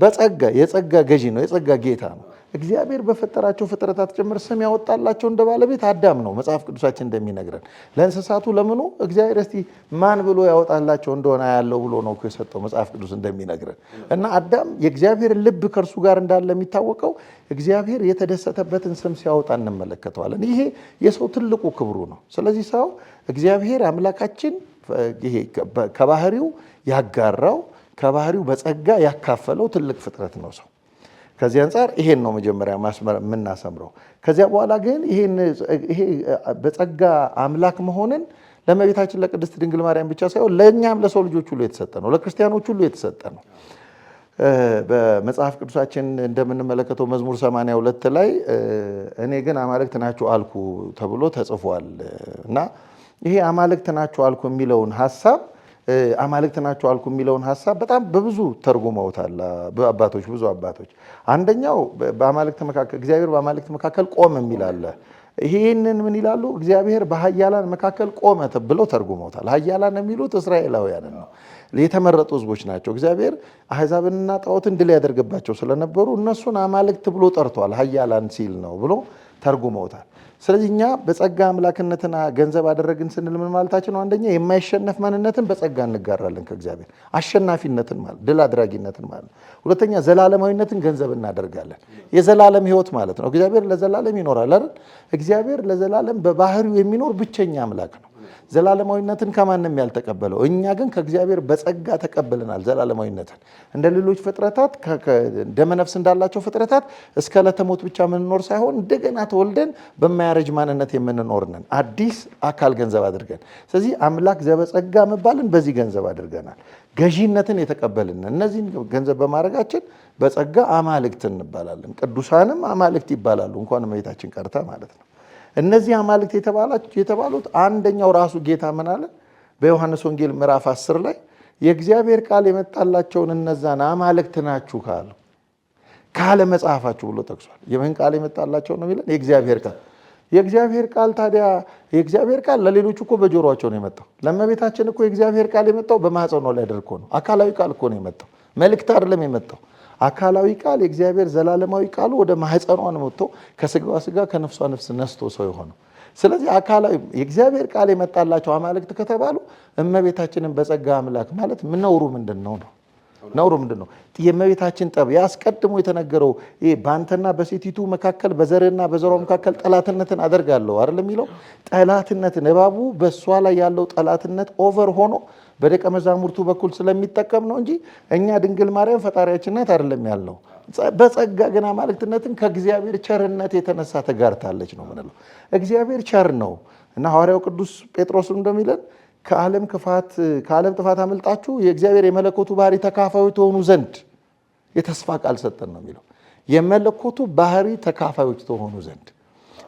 በጸጋ የጸጋ ገዢ ነው፣ የጸጋ ጌታ ነው። እግዚአብሔር በፈጠራቸው ፍጥረታት ጭምር ስም ያወጣላቸው እንደ ባለቤት አዳም ነው። መጽሐፍ ቅዱሳችን እንደሚነግረን ለእንስሳቱ ለምኑ እግዚአብሔር እስቲ ማን ብሎ ያወጣላቸው እንደሆነ ያለው ብሎ ነው የሰጠው መጽሐፍ ቅዱስ እንደሚነግረን። እና አዳም የእግዚአብሔር ልብ ከእርሱ ጋር እንዳለ የሚታወቀው እግዚአብሔር የተደሰተበትን ስም ሲያወጣ እንመለከተዋለን። ይሄ የሰው ትልቁ ክብሩ ነው። ስለዚህ ሰው እግዚአብሔር አምላካችን ይሄ ከባህሪው ያጋራው ከባህሪው በጸጋ ያካፈለው ትልቅ ፍጥረት ነው ሰው። ከዚህ አንጻር ይሄን ነው መጀመሪያ የምናሰምረው። ከዚያ በኋላ ግን ይሄ በጸጋ አምላክ መሆንን ለእመቤታችን ለቅድስት ድንግል ማርያም ብቻ ሳይሆን ለእኛም ለሰው ልጆች ሁሉ የተሰጠ ነው፣ ለክርስቲያኖች ሁሉ የተሰጠ ነው። በመጽሐፍ ቅዱሳችን እንደምንመለከተው መዝሙር 82 ላይ እኔ ግን አማልክት ናችሁ አልኩ ተብሎ ተጽፏል። እና ይሄ አማልክት ናችሁ አልኩ የሚለውን ሀሳብ አማልክት ናቸው አልኩ የሚለውን ሀሳብ በጣም በብዙ ተርጉመውታል አባቶች፣ ብዙ አባቶች። አንደኛው በአማልክት መካከል እግዚአብሔር በአማልክት መካከል ቆመ የሚል አለ። ይህንን ምን ይላሉ? እግዚአብሔር በኃያላን መካከል ቆመ ብለው ተርጉመውታል። ኃያላን የሚሉት እስራኤላውያንን ነው፣ የተመረጡ ህዝቦች ናቸው። እግዚአብሔር አሕዛብንና ጣዖትን ድል ያደርግባቸው ስለነበሩ እነሱን አማልክት ብሎ ጠርቷል። ኃያላን ሲል ነው ብሎ ተርጉመውታል። ስለዚህ እኛ በጸጋ አምላክነትን ገንዘብ አደረግን ስንል ምን ማለታችን ነው? አንደኛ የማይሸነፍ ማንነትን በጸጋ እንጋራለን ከእግዚአብሔር፣ አሸናፊነትን ማለት ድል አድራጊነትን ማለት። ሁለተኛ ዘላለማዊነትን ገንዘብ እናደርጋለን፣ የዘላለም ህይወት ማለት ነው። እግዚአብሔር ለዘላለም ይኖራል አይደል? እግዚአብሔር ለዘላለም በባህሪው የሚኖር ብቸኛ አምላክ ነው። ዘላለማዊነትን ከማንም ያልተቀበለው፣ እኛ ግን ከእግዚአብሔር በጸጋ ተቀብለናል ዘላለማዊነትን። እንደ ሌሎች ፍጥረታት ደመነፍስ እንዳላቸው ፍጥረታት እስከ ዕለተ ሞት ብቻ የምንኖር ሳይሆን እንደገና ተወልደን በማያረጅ ማንነት የምንኖር ነን፣ አዲስ አካል ገንዘብ አድርገን። ስለዚህ አምላክ ዘበጸጋ መባልን በዚህ ገንዘብ አድርገናል። ገዢነትን የተቀበልን እነዚህን ገንዘብ በማድረጋችን በጸጋ አማልክት እንባላለን። ቅዱሳንም አማልክት ይባላሉ፣ እንኳን እመቤታችን ቀርታ ማለት ነው። እነዚህ አማልክት የተባሉት አንደኛው ራሱ ጌታ ምን አለ? በዮሐንስ ወንጌል ምዕራፍ 10 ላይ የእግዚአብሔር ቃል የመጣላቸውን እነዛን አማልክት ናችሁ ካለ መጽሐፋችሁ ብሎ ጠቅሷል። የምን ቃል የመጣላቸው ነው የሚለን? የእግዚአብሔር ቃል። የእግዚአብሔር ቃል ታዲያ የእግዚአብሔር ቃል ለሌሎች እኮ በጆሮአቸው ነው የመጣው። ለእመቤታችን እኮ የእግዚአብሔር ቃል የመጣው በማኅፀኗ ላይ አድርጎ ነው። አካላዊ ቃል እኮ ነው የመጣው፣ መልእክት አይደለም የመጣው። አካላዊ ቃል የእግዚአብሔር ዘላለማዊ ቃሉ ወደ ማኅፀኗ ነው መጥቶ ከስጋዋ ስጋ ከነፍሷ ነፍስ ነስቶ ሰው የሆነው። ስለዚህ አካላዊ የእግዚአብሔር ቃል የመጣላቸው አማልክት ከተባሉ እመቤታችንን በጸጋ አምላክ ማለት ነውሩ ምንድን ነው? ነውሩ ምንድን ነው? የእመቤታችን ጠብ ያስቀድሞ የተነገረው ይሄ በአንተና በሴቲቱ መካከል በዘርና በዘሯ መካከል ጠላትነትን አደርጋለሁ አይደል የሚለው ጠላትነትን እባቡ በእሷ ላይ ያለው ጠላትነት ኦቨር ሆኖ በደቀ መዛሙርቱ በኩል ስለሚጠቀም ነው እንጂ እኛ ድንግል ማርያም ፈጣሪያችን ናት አይደለም ያልነው። በጸጋ ግን አማልክትነትን ከእግዚአብሔር ቸርነት የተነሳ ተጋርታለች ነው ምንለው። እግዚአብሔር ቸር ነው እና ሐዋርያው ቅዱስ ጴጥሮስ እንደሚለን ከዓለም ጥፋት አመልጣችሁ የእግዚአብሔር የመለኮቱ ባህሪ ተካፋዮች ትሆኑ ዘንድ የተስፋ ቃል ሰጠን ነው የሚለው። የመለኮቱ ባህሪ ተካፋዮች ትሆኑ ዘንድ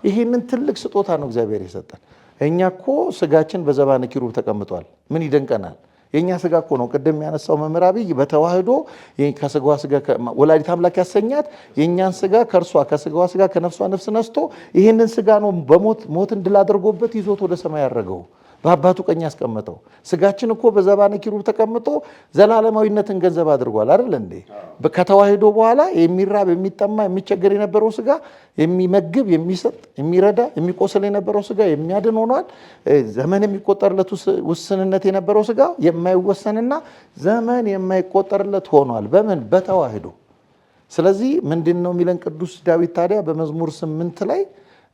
ይህንን ትልቅ ስጦታ ነው እግዚአብሔር የሰጠን። እኛ እኮ ስጋችን በዘባነ ኪሩብ ተቀምጧል። ምን ይደንቀናል? የእኛ ስጋ እኮ ነው ቅድም ያነሳው መምህር አብይ በተዋህዶ ከስጋዋ ስጋ ወላዲት አምላክ ያሰኛት የእኛን ስጋ ከእርሷ ከስጋዋ ስጋ ከነፍሷ ነፍስ ነስቶ ይህንን ስጋ ነው ሞትን ድል አድርጎበት ይዞት ወደ ሰማይ ያረገው በአባቱ ቀኝ ያስቀመጠው። ስጋችን እኮ በዘባነ ኪሩብ ተቀምጦ ዘላለማዊነትን ገንዘብ አድርጓል አይደል እንዴ? ከተዋህዶ በኋላ የሚራብ የሚጠማ የሚቸገር የነበረው ስጋ የሚመግብ የሚሰጥ የሚረዳ የሚቆስል የነበረው ስጋ የሚያድን ሆኗል። ዘመን የሚቆጠርለት ውስንነት የነበረው ስጋ የማይወሰንና ዘመን የማይቆጠርለት ሆኗል። በምን? በተዋህዶ። ስለዚህ ምንድን ነው የሚለን ቅዱስ ዳዊት ታዲያ በመዝሙር 8 ላይ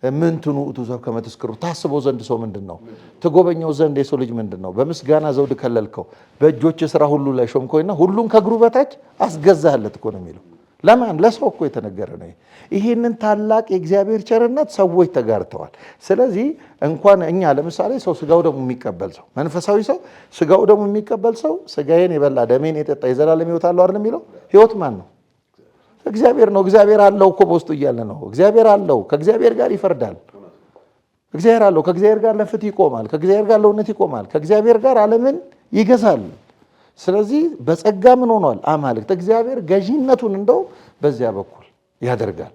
ምንትኑ እቱዘብ ከመትስክሩ ታስበው ዘንድ ሰው ምንድን ነው? ትጎበኘው ዘንድ የሰው ልጅ ምንድን ነው? በምስጋና ዘውድ ከለልከው፣ በእጆች ስራ ሁሉ ላይ ሾምከውና ሁሉን ከእግሩ በታች አስገዛህለት እኮ ነው የሚለው። ለማን? ለሰው እኮ የተነገረ ነው። ይህንን ታላቅ የእግዚአብሔር ቸርነት ሰዎች ተጋርተዋል። ስለዚህ እንኳን እኛ ለምሳሌ ሰው ስጋው ደግሞ የሚቀበል ሰው መንፈሳዊ ሰው ስጋው ደግሞ የሚቀበል ሰው ስጋዬን የበላ ደሜን የጠጣ የዘላለም ሕይወት አለው አይደል የሚለው። ሕይወት ማን ነው? እግዚአብሔር ነው። እግዚአብሔር አለው እኮ በውስጡ እያለ ነው። እግዚአብሔር አለው። ከእግዚአብሔር ጋር ይፈርዳል። እግዚአብሔር አለው። ከእግዚአብሔር ጋር ለፍትህ ይቆማል። ከእግዚአብሔር ጋር ለእውነት ይቆማል። ከእግዚአብሔር ጋር ዓለምን ይገዛል። ስለዚህ በጸጋ ምን ሆኗል? አማልክት እግዚአብሔር ገዢነቱን እንደው በዚያ በኩል ያደርጋል።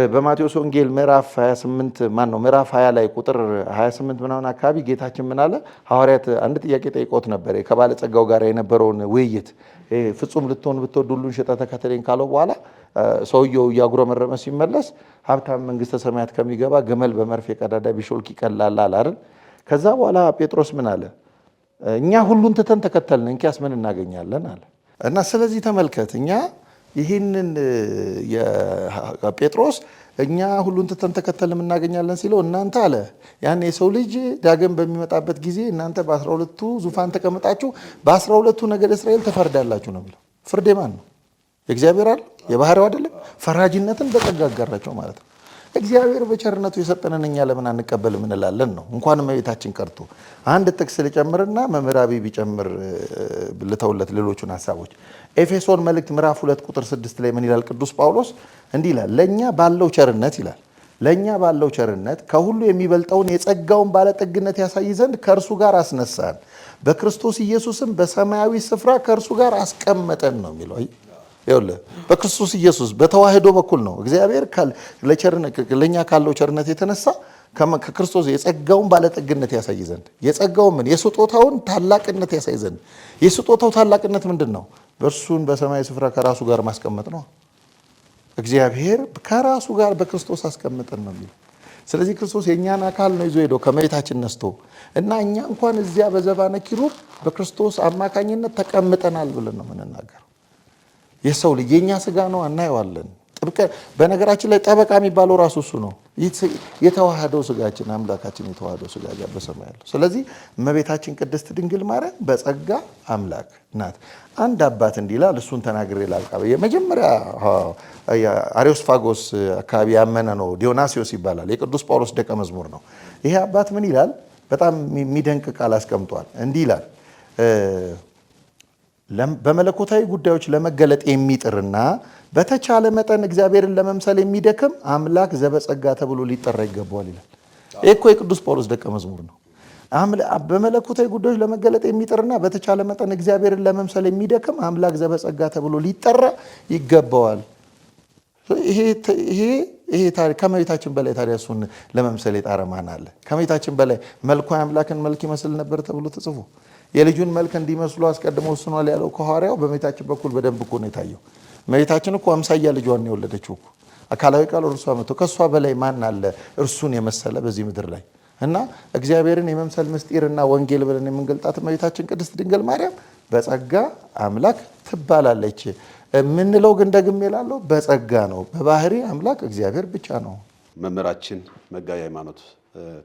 በማቴዎስ ወንጌል ምዕራፍ 28 ምዕራፍ 20 ላይ ቁጥር 28 ምናምን አካባቢ ጌታችን ምን አለ? ሐዋርያት አንድ ጥያቄ ጠይቆት ነበር። ከባለጸጋው ጋር የነበረውን ውይይት ፍጹም ልትሆን ብትወድ ሁሉን ሽጠህ ተከተለኝ ካለው በኋላ ሰውየው እያጉረመረመ ሲመለስ ሀብታም መንግስተ ሰማያት ከሚገባ ግመል በመርፌ ቀዳዳ ቢሾልክ ይቀላል አለ አይደል? ከዛ በኋላ ጴጥሮስ ምን አለ? እኛ ሁሉን ትተን ተከተልን እንኪያስ ምን እናገኛለን አለ። እና ስለዚህ ተመልከት እኛ ይህንን ጴጥሮስ እኛ ሁሉን ትተን ተከተልን እናገኛለን ሲለው እናንተ አለ ያን የሰው ልጅ ዳግም በሚመጣበት ጊዜ እናንተ በ12ቱ ዙፋን ተቀምጣችሁ በ12ቱ ነገድ እስራኤል ተፈርዳላችሁ ነው የሚለው። ፍርድ የማን ነው? የእግዚአብሔር አይደል? የባህሪው አይደለም? ፈራጅነትን በጸጋ አጋራቸው ማለት ነው። እግዚአብሔር በቸርነቱ የሰጠንን እኛ ለምን አንቀበልም እንላለን ነው። እንኳን እመቤታችን ቀርቶ አንድ ጥቅስ ልጨምርና መምህር አብይ ቢጨምር ልተውለት ሌሎቹን ሀሳቦች። ኤፌሶን መልእክት ምዕራፍ 2 ቁጥር 6 ላይ ምን ይላል ቅዱስ ጳውሎስ? እንዲህ ይላል ለእኛ ባለው ቸርነት ይላል ለእኛ ባለው ቸርነት ከሁሉ የሚበልጠውን የጸጋውን ባለጠግነት ያሳይ ዘንድ ከእርሱ ጋር አስነሳን፣ በክርስቶስ ኢየሱስም በሰማያዊ ስፍራ ከእርሱ ጋር አስቀመጠን ነው የሚለው። በክርስቶስ ኢየሱስ በተዋህዶ በኩል ነው እግዚአብሔር ለእኛ ካለው ቸርነት የተነሳ ከክርስቶስ የጸጋውን ባለጠግነት ያሳይ ዘንድ የጸጋውን ምን የስጦታውን ታላቅነት ያሳይ ዘንድ የስጦታው ታላቅነት ምንድን ነው? በእርሱን በሰማያዊ ስፍራ ከራሱ ጋር ማስቀመጥ ነው። እግዚአብሔር ከራሱ ጋር በክርስቶስ አስቀምጠን ነው የሚለው። ስለዚህ ክርስቶስ የእኛን አካል ነው ይዞ ሄደው ከመሬታችን ነስቶ እና እኛ እንኳን እዚያ በዘባነ ኪሩብ በክርስቶስ አማካኝነት ተቀምጠናል ብለን ነው የምንናገረው። የሰው ልጅ የኛ ስጋ ነው እናየዋለን። በነገራችን ላይ ጠበቃ የሚባለው ራሱ እሱ ነው። የተዋህደው ስጋችን አምላካችን የተዋህደው ስጋ ጋር በሰማይ ያለው። ስለዚህ እመቤታችን ቅድስት ድንግል ማርያም በጸጋ አምላክ ናት። አንድ አባት እንዲላል እሱን ተናግሬ ላልቃ። የመጀመሪያ አሪዮስፋጎስ አካባቢ ያመነ ነው። ዲዮናሲዮስ ይባላል። የቅዱስ ጳውሎስ ደቀ መዝሙር ነው። ይሄ አባት ምን ይላል? በጣም የሚደንቅ ቃል አስቀምጧል። እንዲህ ይላል በመለኮታዊ ጉዳዮች ለመገለጥ የሚጥርና በተቻለ መጠን እግዚአብሔርን ለመምሰል የሚደክም አምላክ ዘበጸጋ ተብሎ ሊጠራ ይገባዋል ይላል። ይህ እኮ የቅዱስ ጳውሎስ ደቀ መዝሙር ነው። በመለኮታዊ ጉዳዮች ለመገለጥ የሚጥርና በተቻለ መጠን እግዚአብሔርን ለመምሰል የሚደክም አምላክ ዘበጸጋ ተብሎ ሊጠራ ይገባዋል። ይሄ ከመቤታችን በላይ ታዲያ እሱን ለመምሰል የጣረ ማን አለ? ከመቤታችን በላይ መልኳ አምላክን መልክ ይመስል ነበር ተብሎ ተጽፎ የልጁን መልክ እንዲመስሉ አስቀድሞ ወስኗል ያለው ከሐዋርያው በመቤታችን በኩል በደንብ እኮ ነው የታየው። እመቤታችን እኮ አምሳያ ልጇን ነው የወለደችው እኮ አካላዊ ቃል እርሷ መጥቶ ከሷ በላይ ማን አለ እርሱን የመሰለ በዚህ ምድር ላይ? እና እግዚአብሔርን የመምሰል ምስጢርና ወንጌል ብለን የምንገልጣት እመቤታችን ቅድስት ድንግል ማርያም በጸጋ አምላክ ትባላለች። የምንለው ግን ደግሜ እላለሁ በጸጋ ነው። በባህሪ አምላክ እግዚአብሔር ብቻ ነው። መምህራችን መጋቢ ሃይማኖት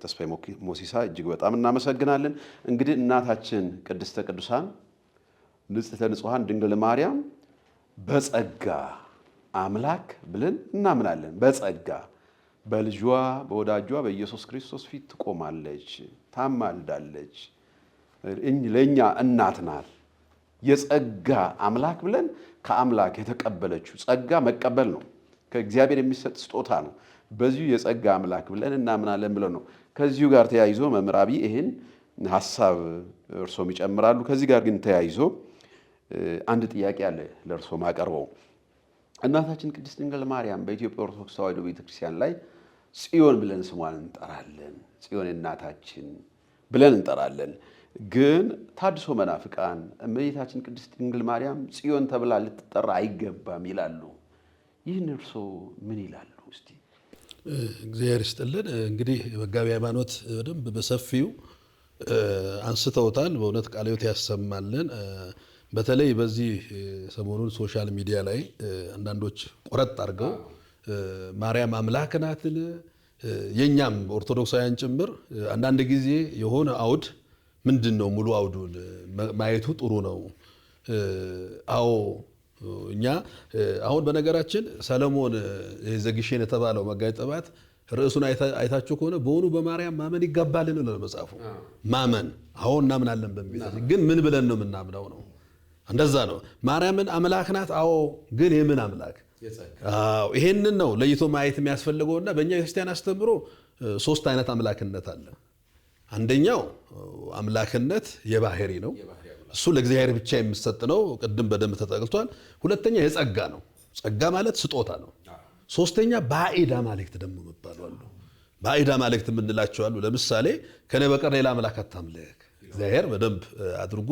ተስፋዬ ሞሲሳ እጅግ በጣም እናመሰግናለን። እንግዲህ እናታችን ቅድስተ ቅዱሳን ንጽሕተ ንጹሐን ድንግል ማርያም በጸጋ አምላክ ብለን እናምናለን። በጸጋ በልጇ በወዳጇ በኢየሱስ ክርስቶስ ፊት ትቆማለች፣ ታማልዳለች። ለእኛ እናት ናት። የጸጋ አምላክ ብለን ከአምላክ የተቀበለችው ጸጋ መቀበል ነው። ከእግዚአብሔር የሚሰጥ ስጦታ ነው። በዚሁ የጸጋ አምላክ ብለን እናምናለን ብለን ነው። ከዚሁ ጋር ተያይዞ መምህር አብይ ይህን ሀሳብ እርሶም ይጨምራሉ። ከዚህ ጋር ግን ተያይዞ አንድ ጥያቄ አለ ለእርሶም አቀርበው። እናታችን ቅድስት ድንግል ማርያም በኢትዮጵያ ኦርቶዶክስ ተዋሕዶ ቤተክርስቲያን ላይ ጽዮን ብለን ስሟን እንጠራለን። ጽዮን እናታችን ብለን እንጠራለን። ግን ታድሶ መናፍቃን እመቤታችን ቅድስት ድንግል ማርያም ጽዮን ተብላ ልትጠራ አይገባም ይላሉ። ይህን እርሶ ምን ይላሉ? እስቲ እግዚአብሔር ይስጥልን። እንግዲህ መጋቢ ሃይማኖት በደንብ በሰፊው አንስተውታል። በእውነት ቃለ ሕይወት ያሰማልን። በተለይ በዚህ ሰሞኑን ሶሻል ሚዲያ ላይ አንዳንዶች ቆረጥ አድርገው ማርያም አምላክ ናትን፣ የኛም ኦርቶዶክሳውያን ጭምር አንዳንድ ጊዜ የሆነ አውድ ምንድን ነው ሙሉ አውዱን ማየቱ ጥሩ ነው። አዎ እኛ አሁን በነገራችን ሰለሞን ዘግሼን የተባለው መጋቢ ጥባት ርዕሱን አይታችሁ ከሆነ በሆኑ በማርያም ማመን ይገባልን ነው መጽሐፉ። ማመን አዎ እናምናለን በሚል ግን ምን ብለን ነው የምናምነው ነው። እንደዛ ነው። ማርያምን አምላክ ናት። አዎ ግን የምን አምላክ? አዎ ይሄንን ነው ለይቶ ማየት የሚያስፈልገውና በእኛ ክርስቲያን አስተምሮ ሶስት አይነት አምላክነት አለ። አንደኛው አምላክነት የባህሪ ነው። እሱ ለእግዚአብሔር ብቻ የሚሰጥ ነው። ቅድም በደንብ ተጠቅልቷል። ሁለተኛ የጸጋ ነው። ጸጋ ማለት ስጦታ ነው። ሶስተኛ ባዕድ አማልክት ደግሞ መባሉ አሉ። ባዕድ አማልክት የምንላቸው አሉ። ለምሳሌ ከኔ በቀር ሌላ አምላክ አታምልክ። እግዚአብሔር በደንብ አድርጎ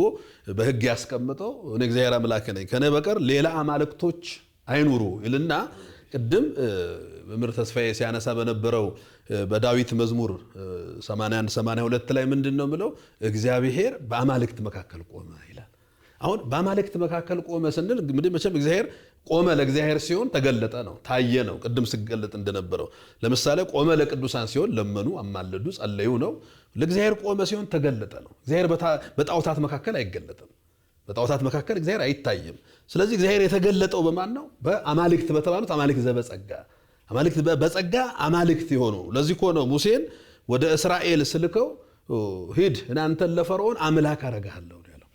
በሕግ ያስቀምጠው እኔ እግዚአብሔር አምላክ ነኝ፣ ከኔ በቀር ሌላ አማልክቶች አይኑሩ ይልና ቅድም መምህር ተስፋዬ ሲያነሳ በነበረው በዳዊት መዝሙር 81 82 ላይ ምንድን ነው ብለው እግዚአብሔር በአማልክት መካከል ቆመ ይላል። አሁን በአማልክት መካከል ቆመ ስንል እንግዲህ መቼም እግዚአብሔር ቆመ ለእግዚአብሔር ሲሆን ተገለጠ ነው፣ ታየ ነው። ቅድም ሲገለጥ እንደነበረው ለምሳሌ ቆመ ለቅዱሳን ሲሆን ለመኑ፣ አማለዱ፣ ጸለዩ ነው። ለእግዚአብሔር ቆመ ሲሆን ተገለጠ ነው። እግዚአብሔር በጣዖታት መካከል አይገለጥም። በጣዖታት መካከል እግዚአብሔር አይታይም። ስለዚህ እግዚአብሔር የተገለጠው በማን ነው? በአማልክት በተባሉት አማልክት ዘበጸጋ አማልክት በጸጋ አማልክት የሆኑ። ለዚህ እኮ ነው ሙሴን ወደ እስራኤል ስልከው ሂድ እናንተን ለፈርዖን አምላክ አደርግሃለሁ ያለው።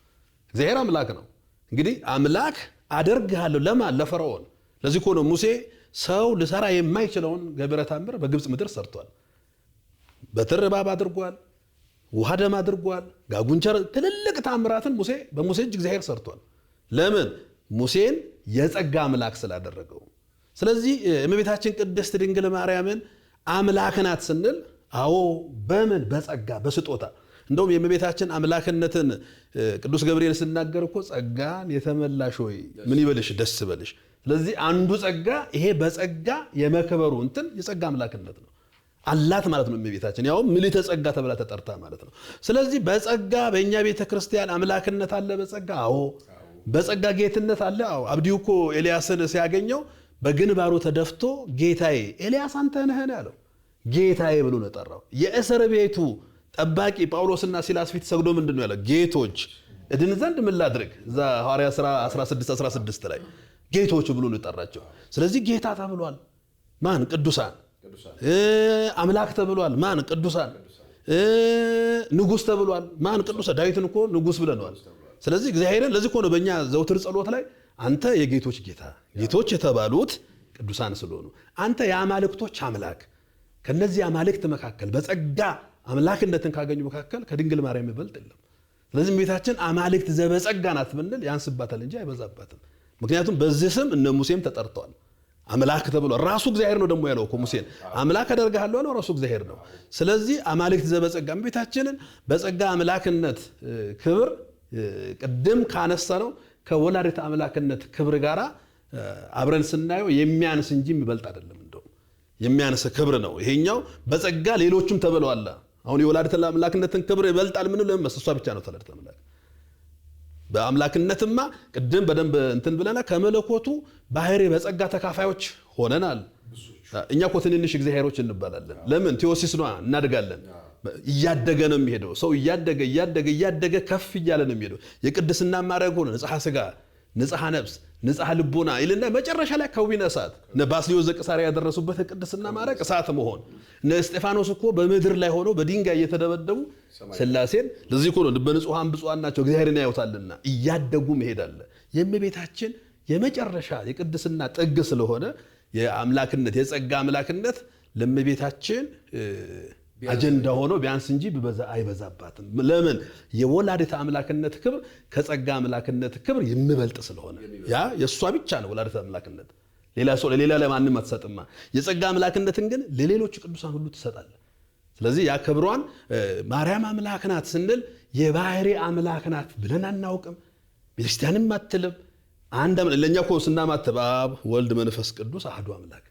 እግዚአብሔር አምላክ ነው። እንግዲህ አምላክ አደርግሃለሁ ለማን? ለፈርዖን። ለዚህ እኮ ነው ሙሴ ሰው ልሰራ የማይችለውን ገቢረ ተአምር በግብፅ ምድር ሰርቷል። በትር እባብ አድርጓል፣ ውሃ ደም አድርጓል፣ ጋጉንቸር ትልልቅ ተአምራትን በሙሴ እጅ እግዚአብሔር ሰርቷል። ለምን? ሙሴን የጸጋ አምላክ ስላደረገው። ስለዚህ እመቤታችን ቅድስት ድንግል ማርያምን አምላክ ናት ስንል አዎ በምን? በጸጋ በስጦታ። እንደውም የእመቤታችን አምላክነትን ቅዱስ ገብርኤል ሲናገር እኮ ጸጋን የተመላሽ ሆይ ምን ይበልሽ ደስ በልሽ። ስለዚህ አንዱ ጸጋ ይሄ በጸጋ የመከበሩ እንትን የጸጋ አምላክነት ነው አላት ማለት ነው። እመቤታችን ያው ምልዕተ ጸጋ ተብላ ተጠርታ ማለት ነው። ስለዚህ በጸጋ በእኛ ቤተ ክርስቲያን አምላክነት አለ በጸጋ። አዎ በጸጋ ጌትነት አለ። አዎ አብዲው እኮ ኤልያስን ሲያገኘው በግንባሩ ተደፍቶ ጌታዬ ኤልያስ አንተ ነህ ያለው። ጌታዬ ብሎ ነው ጠራው። የእስር ቤቱ ጠባቂ ጳውሎስና ሲላስ ፊት ሰግዶ ምንድነው ያለው? ጌቶች እድን ዘንድ ምን ላድርግ? እዛ ሐዋርያ ሥራ 16 ላይ ጌቶች ብሎ ነው ጠራቸው። ስለዚህ ጌታ ተብሏል። ማን? ቅዱሳን። አምላክ ተብሏል። ማን? ቅዱሳን። ንጉሥ ተብሏል። ማን? ቅዱሳን። ዳዊትን እኮ ንጉሥ ብለነዋል። ስለዚህ እግዚአብሔርን ለዚህ እኮ ነው በእኛ ዘውትር ጸሎት ላይ አንተ የጌቶች ጌታ፣ ጌቶች የተባሉት ቅዱሳን ስለሆኑ አንተ የአማልክቶች አምላክ። ከነዚህ አማልክት መካከል በጸጋ አምላክነትን ካገኙ መካከል ከድንግል ማርያም ይበልጥ የለም። ስለዚህ እመቤታችን አማልክት ዘበጸጋ ናት ብንል ያንስባታል እንጂ አይበዛባትም። ምክንያቱም በዚህ ስም እነ ሙሴም ተጠርተዋል። አምላክ ተብሏል። ራሱ እግዚአብሔር ነው ደግሞ ያለው እኮ ሙሴን አምላክ አደርግሃለሁ ነው ራሱ እግዚአብሔር ነው። ስለዚህ አማልክት ዘበጸጋ እመቤታችንን በጸጋ አምላክነት ክብር ቅድም ካነሳ ነው ከወላዲተ አምላክነት ክብር ጋራ አብረን ስናየው የሚያንስ እንጂ የሚበልጥ አይደለም። እንደው የሚያንስ ክብር ነው ይሄኛው። በጸጋ ሌሎችም ተብለዋል። አሁን የወላዲተ አምላክነትን ክብር ይበልጣል ምን ለምን እሷ ብቻ ነው ተወላዲተ አምላክ። በአምላክነትማ ቅድም በደንብ እንትን ብለና ከመለኮቱ ባህሪ በጸጋ ተካፋዮች ሆነናል። እኛ እኮ ትንንሽ እግዚአብሔሮች እንባላለን። ለምን ቴዎሲስ ነው እናድጋለን። እያደገ ነው የሚሄደው ሰው እያደገ ከፍ እያለ ነው የሚሄደው። የቅድስና ማዕረግ ሆነ ንጽሐ ሥጋ ንጽሐ ነፍስ ንጽሐ ልቦና ይልና መጨረሻ ላይ ከዊነ እሳት ባስልዮስ ዘቂሳርያ ያደረሱበት ቅድስና ማዕረግ እሳት መሆን። እስጢፋኖስ እኮ በምድር ላይ ሆኖ በድንጋይ እየተደበደቡ ሥላሴን ለዚህ እኮ ነው በንጹሃን ብፁዓን ናቸው እግዚአብሔርን ያዩታልና እያደጉ መሄድ አለ። የእመቤታችን የመጨረሻ የቅድስና ጥግ ስለሆነ የአምላክነት የጸጋ አምላክነት ለእመቤታችን አጀንዳ ሆኖ ቢያንስ እንጂ ቢበዛ አይበዛባትም። ለምን የወላዲተ አምላክነት ክብር ከጸጋ አምላክነት ክብር የሚበልጥ ስለሆነ ያ የሷ ብቻ ነው ወላዲተ አምላክነት። ሌላ ሰው ለሌላ ለማንም አትሰጥማ። የጸጋ አምላክነትን ግን ለሌሎች ቅዱሳን ሁሉ ትሰጣለህ። ስለዚህ ያ ክብሯን ማርያም አምላክ ናት ስንል የባህሪ አምላክ ናት ብለን አናውቅም። ቤተክርስቲያንም አትልም። አንድ ለኛ እኮ ስናማተብ አብ ወልድ መንፈስ ቅዱስ አሐዱ አምላክ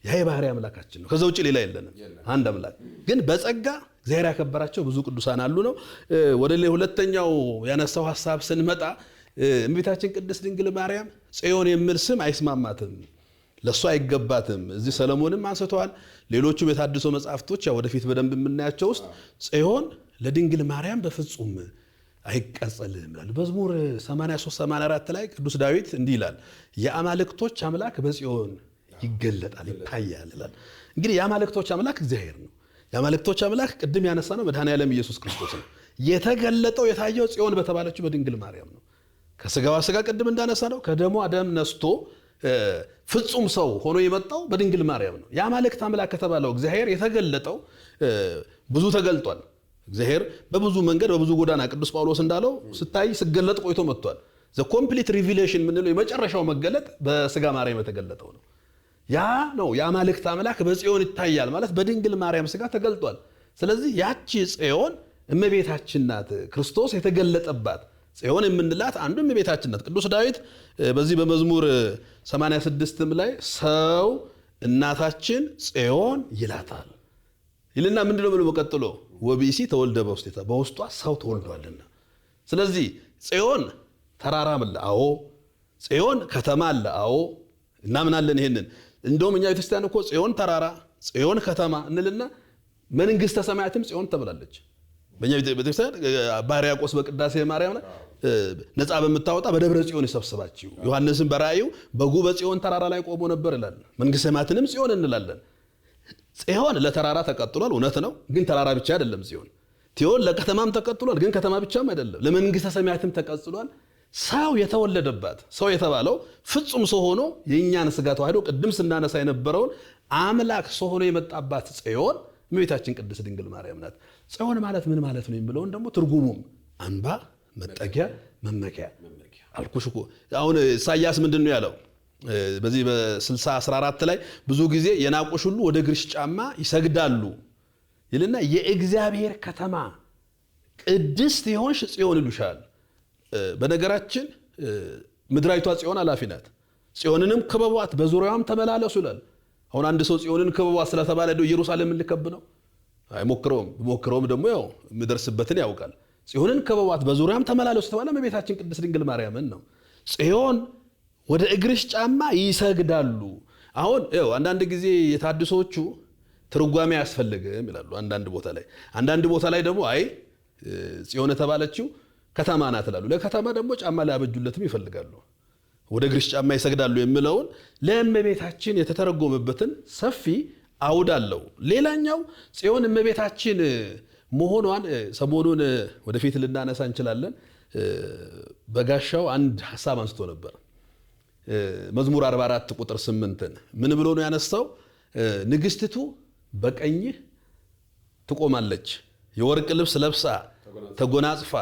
ያ የባህሪ አምላካችን ነው። ከዛ ውጪ ሌላ የለንም። አንድ አምላክ ግን በጸጋ እግዚአብሔር ያከበራቸው ብዙ ቅዱሳን አሉ ነው። ወደ ሁለተኛው ያነሳው ሐሳብ ስንመጣ እመቤታችን ቅድስት ድንግል ማርያም ጽዮን የሚል ስም አይስማማትም፣ ለሷ አይገባትም። እዚህ ሰለሞንም አንስተዋል። ሌሎቹም የታድሶ መጻሕፍቶች ያው ወደፊት በደንብ የምናያቸው ውስጥ ጽዮን ለድንግል ማርያም በፍጹም አይቀጸልም ይላል። መዝሙር 83 84 ላይ ቅዱስ ዳዊት እንዲህ ይላል፣ የአማልክቶች አምላክ በጽዮን ይገለጣል ይታያል ይላል። እንግዲህ የአማልክቶች አምላክ እግዚአብሔር ነው። የአማልክቶች አምላክ ቅድም ያነሳ ነው መድኃኔዓለም ኢየሱስ ክርስቶስ ነው። የተገለጠው የታየው ጽዮን በተባለችው በድንግል ማርያም ነው። ከስጋዋ ስጋ ቅድም እንዳነሳ ነው ከደሟ ደም ነስቶ ፍጹም ሰው ሆኖ የመጣው በድንግል ማርያም ነው። የአማልክት አምላክ ከተባለው እግዚአብሔር የተገለጠው ብዙ ተገልጧል። እግዚአብሔር በብዙ መንገድ በብዙ ጎዳና ቅዱስ ጳውሎስ እንዳለው ስታይ ስገለጥ ቆይቶ መጥቷል። ዘ ኮምፕሊት ሪቪሌሽን ምንለው የመጨረሻው መገለጥ በስጋ ማርያም የተገለጠው ነው። ያ ነው የአማልክት አምላክ በጽዮን ይታያል ማለት በድንግል ማርያም ስጋ ተገልጧል። ስለዚህ ያቺ ጽዮን እመቤታችን ናት። ክርስቶስ የተገለጠባት ጽዮን የምንላት አንዱ እመቤታችን ናት። ቅዱስ ዳዊት በዚህ በመዝሙር 86ም ላይ ሰው እናታችን ጽዮን ይላታል ይልና ምንድነው ብሎ ቀጥሎ ወቢሲ ተወልደ በውስጤታ በውስጧ ሰው ተወልዷልና። ስለዚህ ጽዮን ተራራ አለ፣ አዎ። ጽዮን ከተማ አለ፣ አዎ። እናምናለን ይሄንን። እንደውም እኛ ቤተክርስቲያን እኮ ጽዮን ተራራ ጽዮን ከተማ እንልና መንግስተ ሰማያትም ጽዮን ተብላለች። በእኛ ቤተክርስቲያን ባሪያቆስ በቅዳሴ ማርያም ነፃ በምታወጣ በደብረ ጽዮን ይሰብስባችሁ። ዮሐንስም በራእዩ በጉ በጽዮን ተራራ ላይ ቆሞ ነበር ይላል። መንግስተ ሰማያትንም ጽዮን እንላለን። ጽዮን ለተራራ ተቀጥሏል፣ እውነት ነው። ግን ተራራ ብቻ አይደለም ጽዮን። ጽዮን ለከተማም ተቀጥሏል፣ ግን ከተማ ብቻም አይደለም። ለመንግስተ ሰማያትም ተቀጥሏል። ሰው የተወለደባት ሰው የተባለው ፍጹም ሰው ሆኖ የእኛን ስጋ ተዋህዶ ቅድም ስናነሳ የነበረውን አምላክ ሰው ሆኖ የመጣባት ጽዮን እመቤታችን ቅድስት ድንግል ማርያም ናት። ጽዮን ማለት ምን ማለት ነው የሚለውን ደግሞ ትርጉሙም አንባ መጠጊያ መመኪያ አልኩሽ እኮ። አሁን ኢሳይያስ ምንድን ነው ያለው? በዚህ በ60:14 ላይ ብዙ ጊዜ የናቁሽ ሁሉ ወደ እግርሽ ጫማ ይሰግዳሉ ይልና የእግዚአብሔር ከተማ ቅድስት የሆንሽ ጽዮን ይሉሻል። በነገራችን ምድራዊቷ ጽዮን አላፊ ናት። ጽዮንንም ክበቧት በዙሪያዋም ተመላለሱ ይላል። አሁን አንድ ሰው ጽዮንን ክበቧት ስለተባለ ነው ኢየሩሳሌምን ሊከብ ነው? አይሞክረውም። ደግሞ ያው የሚደርስበትን ያውቃል። ጽዮንን ክበቧት በዙሪያም ተመላለሱ ተባለ እመቤታችን ቅድስት ድንግል ማርያምን ነው። ጽዮን ወደ እግርሽ ጫማ ይሰግዳሉ። አሁን ያው አንዳንድ ጊዜ የታድሶቹ ትርጓሜ አያስፈልግም ይላሉ አንዳንድ ቦታ ላይ ደግሞ አይ ጽዮን የተባለችው ከተማ ናት ይላሉ። ለከተማ ደግሞ ጫማ ሊያበጁለትም ይፈልጋሉ። ወደ እግርሽ ጫማ ይሰግዳሉ የሚለውን ለእመቤታችን የተተረጎመበትን ሰፊ አውድ አለው። ሌላኛው ጽዮን እመቤታችን መሆኗን ሰሞኑን ወደፊት ልናነሳ እንችላለን። በጋሻው አንድ ሐሳብ አንስቶ ነበር። መዝሙር 44 ቁጥር 8 ምን ብሎ ነው ያነሳው? ንግስቲቱ በቀኝህ ትቆማለች፣ የወርቅ ልብስ ለብሳ ተጎናጽፋ።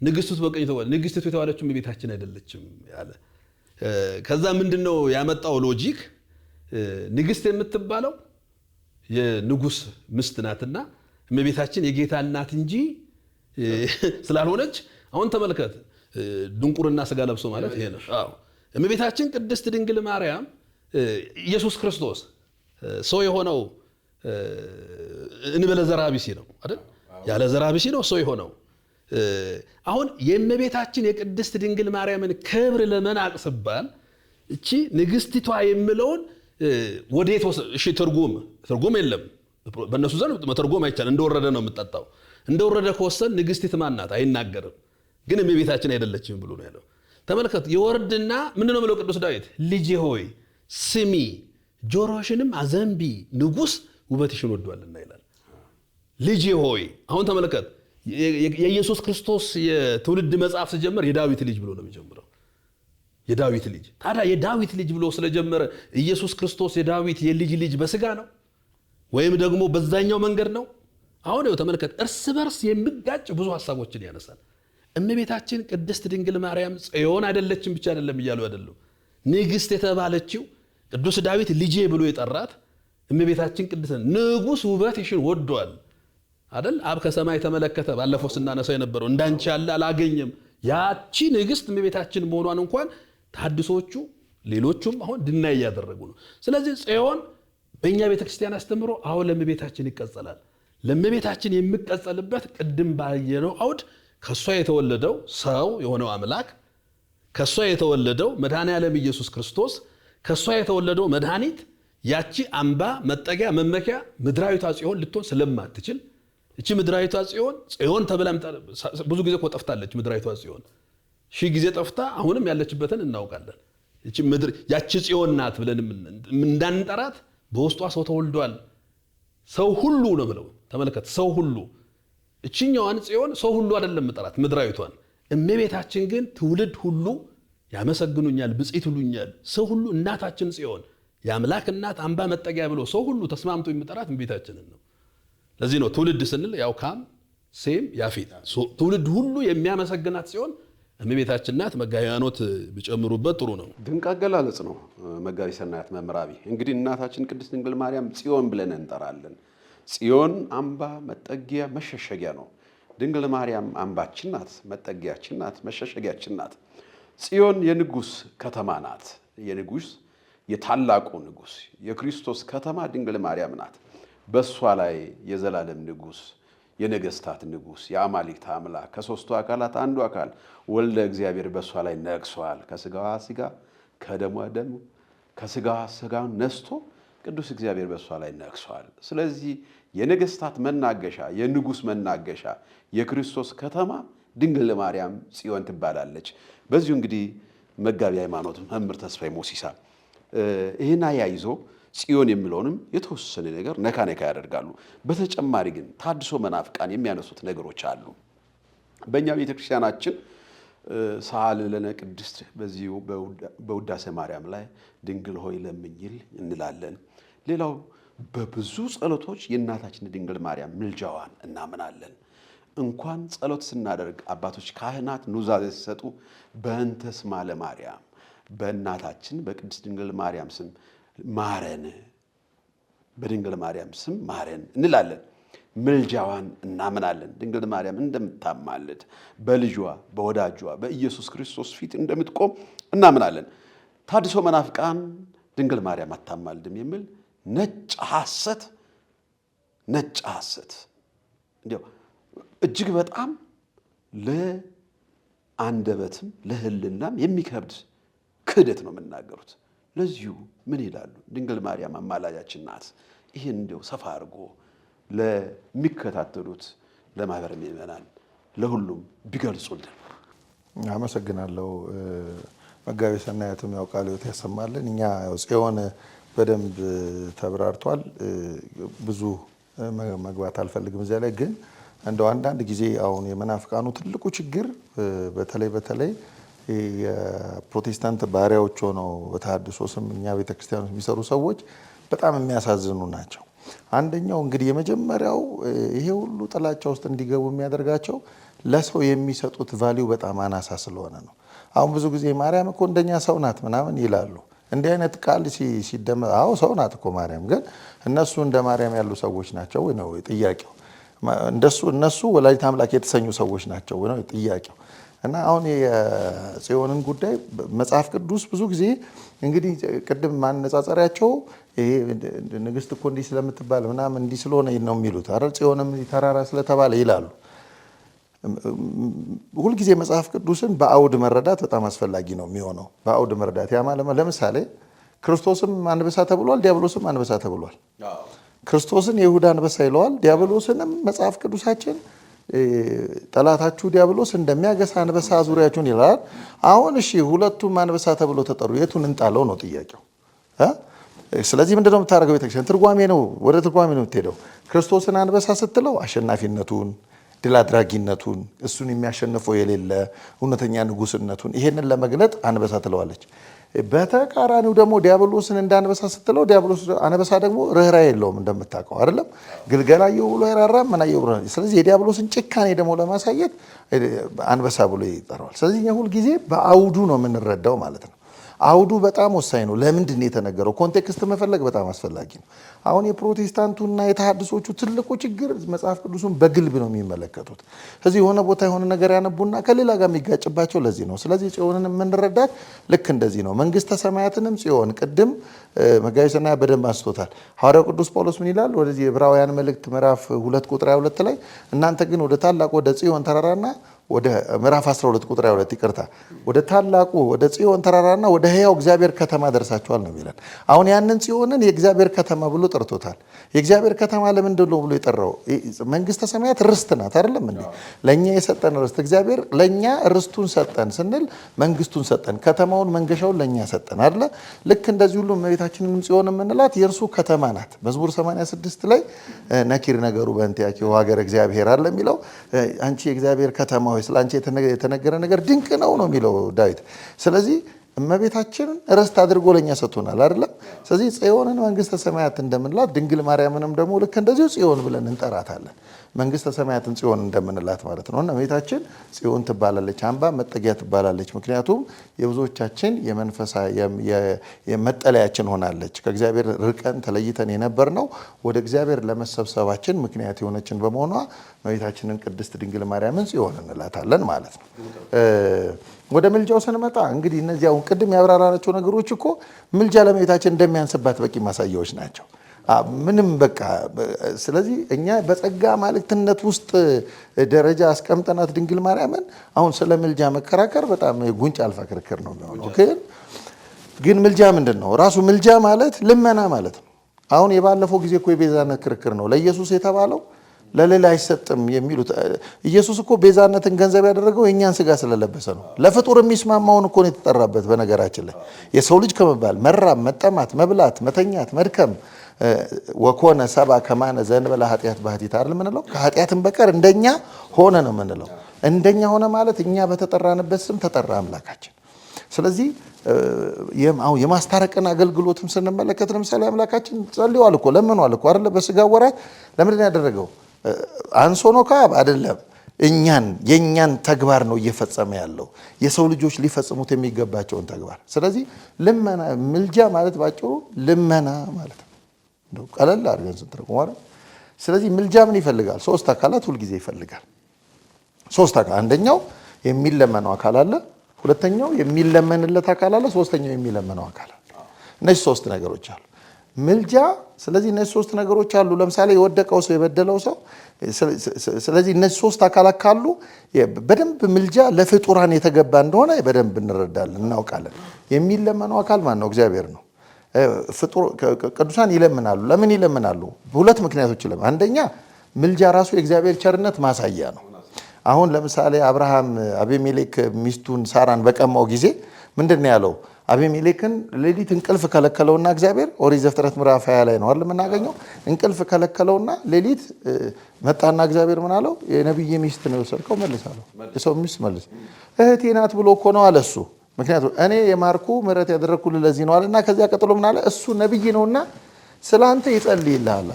ንግስቲቱ በቀኝ ተቆማለች። ንግስቲቱ የተባለችው እመቤታችን አይደለችም ያለ። ከዛ ምንድነው ያመጣው ሎጂክ? ንግስት የምትባለው የንጉስ ምስት ናትና እመቤታችን የጌታ እናት እንጂ ስላልሆነች። አሁን ተመልከት፣ ድንቁርና ስጋ ለብሶ ማለት ይሄ ነው። አዎ እመቤታችን ቅድስት ድንግል ማርያም ኢየሱስ ክርስቶስ ሰው የሆነው እንበለ ዘራቢሲ ነው አይደል? ያለ ዘራቢሲ ነው ሰው የሆነው። አሁን የእመቤታችን የቅድስት ድንግል ማርያምን ክብር ለመናቅ ሲባል እቺ ንግስቲቷ የሚለውን ወዴት እሺ ትርጉም የለም በእነሱ ዘንድ መተርጎም አይቻል። እንደወረደ ነው የምትጠጣው። እንደወረደ ከወሰን ንግስቲት ማናት አይናገርም። ግን እመቤታችን አይደለችም ብሎ ነው ያለው። ተመልከቱ። የወርድና ምን ነው ብለው ቅዱስ ዳዊት ልጄ ሆይ ስሚ ጆሮሽንም አዘንቢ ንጉስ ውበትሽን ወዷልና ይላል። ልጄ ሆይ አሁን ተመልከት። የኢየሱስ ክርስቶስ የትውልድ መጽሐፍ ሲጀምር የዳዊት ልጅ ብሎ ነው የሚጀምረው። የዳዊት ልጅ ታዲያ የዳዊት ልጅ ብሎ ስለጀመረ ኢየሱስ ክርስቶስ የዳዊት የልጅ ልጅ በስጋ ነው ወይም ደግሞ በዛኛው መንገድ ነው? አሁን ይኸው ተመልከት። እርስ በርስ የሚጋጭ ብዙ ሐሳቦችን ያነሳል። እመቤታችን ቅድስት ድንግል ማርያም ጽዮን አይደለችም ብቻ አይደለም እያሉ አይደለም። ንግስት የተባለችው ቅዱስ ዳዊት ልጄ ብሎ የጠራት እመቤታችን ቅድስት ንጉስ ውበትሽን ወዷል አይደል? አብ ከሰማይ ተመለከተ ባለፈው ስናነሳው የነበረው እንዳንቺ ያለ አላገኘም። ያቺ ንግስት እመቤታችን መሆኗን እንኳን ታድሶቹ ሌሎቹም አሁን ድናይ ያደረጉ ነው። ስለዚህ ጽዮን በእኛ ቤተክርስቲያን አስተምሮ አሁን ለእመቤታችን ይቀጸላል። ለእመቤታችን የሚቀጸልበት ቅድም ባየነው አውድ ከሷ የተወለደው ሰው የሆነው አምላክ፣ ከሷ የተወለደው መድኃኔ ዓለም ኢየሱስ ክርስቶስ፣ ከሷ የተወለደው መድኃኒት ያቺ አምባ መጠጊያ መመኪያ ምድራዊቷ ጽዮን ልትሆን ስለማትችል እቺ ምድራዊቷ ጽዮን ተብላ ብዙ ጊዜ እኮ ጠፍታለች። ምድራዊቷ ጽዮን ሺህ ጊዜ ጠፍታ አሁንም ያለችበትን እናውቃለን። እቺ ምድር ያቺ ጽዮን ናት ብለን እንዳንጠራት በውስጧ ሰው ተወልዷል። ሰው ሁሉ ነው ብለው ተመልከት። ሰው ሁሉ እቺኛዋን ጽዮን ሰው ሁሉ አይደለም መጠራት ምድራዊቷን። እመቤታችን ግን ትውልድ ሁሉ ያመሰግኑኛል ብጽዕት ይሉኛል። ሰው ሁሉ እናታችን ጽዮን የአምላክ እናት አምባ መጠጊያ ብሎ ሰው ሁሉ ተስማምቶ የሚጠራት እመቤታችንን ነው። ለዚህ ነው ትውልድ ስንል ያው ካም ሴም ያፌት ትውልድ ሁሉ የሚያመሰግናት ሲሆን እመቤታችን ናት። መጋቢ ያኖት ቢጨምሩበት ጥሩ ነው። ድንቅ አገላለጽ ነው መጋቢ ሰናያት መምራቢ። እንግዲህ እናታችን ቅድስት ድንግል ማርያም ጽዮን ብለን እንጠራለን። ጽዮን አምባ መጠጊያ መሸሸጊያ ነው። ድንግል ማርያም አምባችን ናት፣ መጠጊያችን ናት፣ መሸሸጊያችን ናት። ጽዮን የንጉስ ከተማ ናት። የንጉስ የታላቁ ንጉስ የክርስቶስ ከተማ ድንግል ማርያም ናት። በሷ ላይ የዘላለም ንጉስ የነገስታት ንጉስ የአማልክት አምላክ ከሶስቱ አካላት አንዱ አካል ወልደ እግዚአብሔር በሷ ላይ ነግሷል። ከስጋዋ ስጋ ከደሟ ደም ከስጋዋ ስጋ ነስቶ ቅዱስ እግዚአብሔር በሷ ላይ ነግሷል። ስለዚህ የነገስታት መናገሻ የንጉስ መናገሻ የክርስቶስ ከተማ ድንግል ማርያም ጽዮን ትባላለች። በዚሁ እንግዲህ መጋቢ ሃይማኖት መምህር ተስፋዬ ሞሲሳ ይሄን አያይዞ ጽዮን የሚለውንም የተወሰነ ነገር ነካ ያደርጋሉ። በተጨማሪ ግን ታድሶ መናፍቃን የሚያነሱት ነገሮች አሉ። በእኛ ቤተክርስቲያናችን ሰዓሊ ለነ ቅድስት በዚሁ በውዳሴ ማርያም ላይ ድንግል ሆይ ለምኝል እንላለን። ሌላው በብዙ ጸሎቶች የእናታችን ድንግል ማርያም ምልጃዋን እናምናለን። እንኳን ጸሎት ስናደርግ አባቶች ካህናት ኑዛዜ ሲሰጡ በእንተ ስማ ለማርያም በእናታችን በቅድስት ድንግል ማርያም ስም ማረን፣ በድንግል ማርያም ስም ማረን እንላለን። ምልጃዋን እናምናለን። ድንግል ማርያም እንደምታማልድ በልጇ በወዳጇ በኢየሱስ ክርስቶስ ፊት እንደምትቆም እናምናለን። ታድሶ መናፍቃን ድንግል ማርያም አታማልድም የሚል ነጭ ሐሰት እንዲያው እጅግ በጣም ለአንደበትም ለሕልናም የሚከብድ ክህደት ነው የምናገሩት። ለዚሁ ምን ይላሉ? ድንግል ማርያም አማላጃችን ናት። ይህን እንዲያው ሰፋ አድርጎ ለሚከታተሉት ለማህበረ ምእመናን ለሁሉም ቢገልጹልን። አመሰግናለሁ። መጋቢ ሰናያትም ያው ቃለ ሕይወት ያሰማልን። እኛ ያው ጽዮን በደንብ ተብራርቷል። ብዙ መግባት አልፈልግም እዚያ ላይ ግን እንደው አንዳንድ ጊዜ አሁን የመናፍቃኑ ትልቁ ችግር በተለይ የፕሮቴስታንት ባሪያዎች ሆነው በተሐድሶ ስም እኛ ቤተክርስቲያን ውስጥ የሚሰሩ ሰዎች በጣም የሚያሳዝኑ ናቸው። አንደኛው እንግዲህ የመጀመሪያው ይሄ ሁሉ ጥላቻ ውስጥ እንዲገቡ የሚያደርጋቸው ለሰው የሚሰጡት ቫልዩ በጣም አናሳ ስለሆነ ነው። አሁን ብዙ ጊዜ ማርያም እኮ እንደኛ ሰው ናት ምናምን ይላሉ። እንዲህ አይነት ቃል ሲደመጥ አዎ ሰው ናት እኮ ማርያም፣ ግን እነሱ እንደ ማርያም ያሉ ሰዎች ናቸው ወይ ነው ጥያቄው። እነሱ ወላዲተ አምላክ የተሰኙ ሰዎች ናቸው ወይ ነው ጥያቄው። እና አሁን የጽዮንን ጉዳይ መጽሐፍ ቅዱስ ብዙ ጊዜ እንግዲህ ቅድም ማነጻጸሪያቸው ይሄ ንግስት እኮ እንዲህ ስለምትባል ምናምን እንዲህ ስለሆነ ነው የሚሉት አይደል? ጽዮንም ተራራ ስለተባለ ይላሉ። ሁልጊዜ መጽሐፍ ቅዱስን በአውድ መረዳት በጣም አስፈላጊ ነው የሚሆነው። በአውድ መረዳት ያ ማለት ለምሳሌ ክርስቶስም አንበሳ ተብሏል፣ ዲያብሎስም አንበሳ ተብሏል። ክርስቶስን የይሁዳ አንበሳ ይለዋል፣ ዲያብሎስንም መጽሐፍ ቅዱሳችን ጠላታችሁ ዲያብሎስ እንደሚያገሳ አንበሳ ዙሪያችሁን ይላል። አሁን እሺ ሁለቱም አንበሳ ተብሎ ተጠሩ፣ የቱን እንጣለው ነው ጥያቄው። ስለዚህ ምንድነው የምታደርገው? ቤተክርስቲያን ትርጓሜ ነው፣ ወደ ትርጓሜ ነው የምትሄደው። ክርስቶስን አንበሳ ስትለው አሸናፊነቱን፣ ድል አድራጊነቱን፣ እሱን የሚያሸንፈው የሌለ እውነተኛ ንጉስነቱን ይሄንን ለመግለጥ አንበሳ ትለዋለች። በተቃራኒው ደግሞ ዲያብሎስን እንደ አንበሳ ስትለው ዲያብሎስ አንበሳ ደግሞ ርኅራኄ የለውም እንደምታውቀው አይደለም። ግልገላየው ብሎ አይራራም ምናየው ብሎ። ስለዚህ የዲያብሎስን ጭካኔ ደግሞ ለማሳየት አንበሳ ብሎ ይጠራዋል። ስለዚህ እኛ ሁል ጊዜ በአውዱ ነው የምንረዳው ማለት ነው። አውዱ በጣም ወሳኝ ነው። ለምንድን ነው የተነገረው? ኮንቴክስት መፈለግ በጣም አስፈላጊ ነው። አሁን የፕሮቴስታንቱና የተሐድሶቹ ትልቁ ችግር መጽሐፍ ቅዱሱን በግልብ ነው የሚመለከቱት። ስለዚህ የሆነ ቦታ የሆነ ነገር ያነቡና ከሌላ ጋር የሚጋጭባቸው ለዚህ ነው። ስለዚህ ጽዮንን የምንረዳት ልክ እንደዚህ ነው። መንግስተ ሰማያትንም ጽዮን ቅድም መጋቢ ሰናያ በደንብ አንስቶታል። ሐዋርያው ቅዱስ ጳውሎስ ምን ይላል? ወደዚህ የዕብራውያን መልእክት ምዕራፍ 2 ቁጥር 22 ላይ እናንተ ግን ወደ ታላቁ ወደ ጽዮን ተራራና ወደ ምዕራፍ 12 ቁጥር 22 ይቅርታ፣ ወደ ታላቁ ወደ ጽዮን ተራራና ወደ ሕያው እግዚአብሔር ከተማ ደርሳችኋል ነው የሚለን። አሁን ያንን ጽዮንን የእግዚአብሔር ከተማ ብሎ ጠርቶታል። የእግዚአብሔር ከተማ ለምንድን ነው ብሎ የጠራው? መንግስተ ሰማያት ርስት ናት አይደለም እንዴ? ለኛ የሰጠን ርስት እግዚአብሔር ለኛ ርስቱን ሰጠን ስንል መንግስቱን ሰጠን፣ ከተማውን መንገሻውን ለኛ ሰጠን አይደለ? ልክ እንደዚህ ሁሉ እመቤታችንንም ጽዮን የምንላት የእርሱ ከተማ ናት። መዝሙር 86 ላይ ነኪር ነገሩ በእንቲአኪ ሀገረ እግዚአብሔር አለ የሚለው አንቺ የእግዚአብሔር ከተማ ስለ አንቺ የተነገረ ነገር ድንቅ ነው ነው የሚለው ዳዊት። ስለዚህ እመቤታችንን ርስት አድርጎ ለኛ ሰጥቶናል አይደለም። ስለዚህ ጽዮንን መንግስተ ሰማያት እንደምንላት ድንግል ማርያምንም ደግሞ ልክ እንደዚሁ ጽዮን ብለን እንጠራታለን። መንግስተ ሰማያትን ጽዮን እንደምንላት ማለት ነው። እና እመቤታችን ጽዮን ትባላለች፣ አምባ መጠጊያ ትባላለች። ምክንያቱም የብዙዎቻችን የመንፈሳዊ የመጠለያችን ሆናለች። ከእግዚአብሔር ርቀን ተለይተን የነበር ነው ወደ እግዚአብሔር ለመሰብሰባችን ምክንያት የሆነችን በመሆኗ እመቤታችንን ቅድስት ድንግል ማርያምን ጽዮን እንላታለን ማለት ነው። ወደ ምልጃው ስንመጣ እንግዲህ እነዚህ አሁን ቅድም ያብራራናቸው ነገሮች እኮ ምልጃ ለእመቤታችን እንደሚያንስባት በቂ ማሳያዎች ናቸው። ምንም በቃ ስለዚህ እኛ በጸጋ ማለትነት ውስጥ ደረጃ አስቀምጠናት ድንግል ማርያምን አሁን ስለ ምልጃ መከራከር በጣም ጉንጭ አልፋ ክርክር ነው የሚሆነው። ግን ምልጃ ምንድን ነው? ራሱ ምልጃ ማለት ልመና ማለት ነው። አሁን የባለፈው ጊዜ እኮ የቤዛነት ክርክር ነው። ለኢየሱስ የተባለው ለሌላ አይሰጥም የሚሉት ኢየሱስ እኮ ቤዛነትን ገንዘብ ያደረገው የእኛን ስጋ ስለለበሰ ነው። ለፍጡር የሚስማማውን እኮ ነው የተጠራበት። በነገራችን ላይ የሰው ልጅ ከመባል መራብ፣ መጠማት፣ መብላት፣ መተኛት፣ መድከም ወኮነ ሰባ ከማነ ዘእንበለ ኃጢአት ባህቲት አይደል የምንለው? ከኃጢአትን በቀር እንደኛ ሆነ ነው የምንለው። እንደኛ ሆነ ማለት እኛ በተጠራንበት ስም ተጠራ አምላካችን። ስለዚህ የማስታረቅን አገልግሎትም ስንመለከት ለምሳሌ አምላካችን ጸልዋል እኮ ለምኗል እኮ አይደለ? በስጋ ወራት ለምንድን ያደረገው? አንሶ ነው ከአብ አይደለም። የእኛን ተግባር ነው እየፈጸመ ያለው፣ የሰው ልጆች ሊፈጽሙት የሚገባቸውን ተግባር። ስለዚህ ልመና ምልጃ ማለት ባጭሩ ልመና ማለት ነው። ቀለል አድርገን ስንተረጉመው። ስለዚህ ምልጃ ምን ይፈልጋል? 3 አካላት ሁልጊዜ ይፈልጋል። 3 አካል፣ አንደኛው የሚለመነው አካል አለ፣ ሁለተኛው የሚለመንለት አካል አለ፣ ሶስተኛው የሚለመነው አካል አለ። እነዚህ 3 ነገሮች አሉ ምልጃ። ስለዚህ እነዚህ 3 ነገሮች አሉ። ለምሳሌ የወደቀው ሰው የበደለው ሰው፣ ስለዚህ እነዚህ 3 አካላት ካሉ በደንብ ምልጃ ለፍጡራን የተገባ እንደሆነ በደንብ እንረዳለን፣ እናውቃለን። የሚለመነው አካል ማን ነው? እግዚአብሔር ነው። ቅዱሳን ይለምናሉ። ለምን ይለምናሉ? በሁለት ምክንያቶች ይለምናሉ። አንደኛ ምልጃ ራሱ የእግዚአብሔር ቸርነት ማሳያ ነው። አሁን ለምሳሌ አብርሃም አቤሜሌክ ሚስቱን ሳራን በቀማው ጊዜ ምንድን ነው ያለው? አቤሜሌክን ሌሊት እንቅልፍ ከለከለውና እግዚአብሔር ኦሪት ዘፍጥረት ምዕራፍ 20 ላይ ነው አይደል የምናገኘው። እንቅልፍ ከለከለውና ሌሊት መጣና እግዚአብሔር ምን አለው? የነብይ ሚስት ነው የወሰድከው መልሳለሁ። የሰው ሚስት መልስ። እህቴ ናት ብሎ እኮ ነው አለ እሱ። ምክንያቱም እኔ የማርኩ ምሕረት ያደረግኩልህ ለዚህ ነው አለና ከዚያ ቀጥሎ ምን አለ? እሱ ነብይ ነውና ስላንተ ይጸልይልሃል።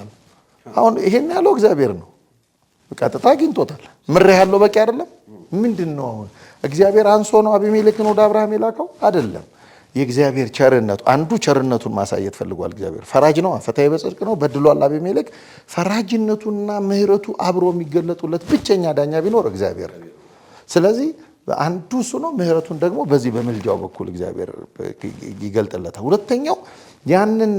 አሁን ይሄን ያለው እግዚአብሔር ነው። ቀጥታ አግኝቶታል። ምሬ ያለው በቂ አይደለም። ምንድን ነው አሁን እግዚአብሔር አንሶ ነው አቤሜሌክን ወደ አብርሃም የላከው አይደለም። የእግዚአብሔር ቸርነቱ አንዱ ቸርነቱን ማሳየት ፈልጓል። እግዚአብሔር ፈራጅ ነው፣ ፈታኝ በጽድቅ ነው። በድሏል አቤሜሌክ። ፈራጅነቱና ምሕረቱ አብሮ የሚገለጡለት ብቸኛ ዳኛ ቢኖር እግዚአብሔር። ስለዚህ አንዱ እሱ ነው። ምህረቱን ደግሞ በዚህ በምልጃው በኩል እግዚአብሔር ይገልጥለታል። ሁለተኛው ያንን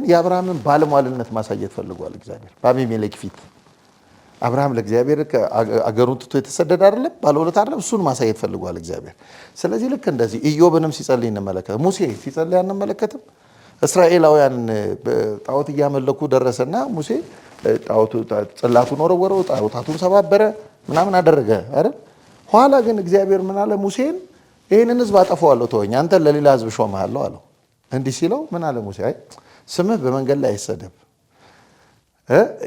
የአብርሃምን ባለሟልነት ማሳየት ፈልጓል እግዚአብሔር በአቢሜሌክ ፊት። አብርሃም ለእግዚአብሔር አገሩን ትቶ የተሰደደ አይደለም፣ ባለውለታ አይደለም፣ እሱን ማሳየት ፈልጓል እግዚአብሔር። ስለዚህ ልክ እንደዚህ ኢዮብንም ሲጸልይ እንመለከት፣ ሙሴ ሲጸልይ አንመለከትም? እስራኤላውያን ጣዖት እያመለኩ ደረሰና ሙሴ ጽላቱን ወረወረው፣ ጣዖታቱን ሰባበረ፣ ምናምን አደረገ አይደል? ኋላ ግን እግዚአብሔር ምን አለ ሙሴን? ይህንን ህዝብ አጠፋዋለሁ፣ ተወኝ፣ አንተን ለሌላ ህዝብ ሾመሃለሁ አለው። እንዲህ ሲለው ምን አለ ሙሴ? አይ ስምህ በመንገድ ላይ አይሰደብ፣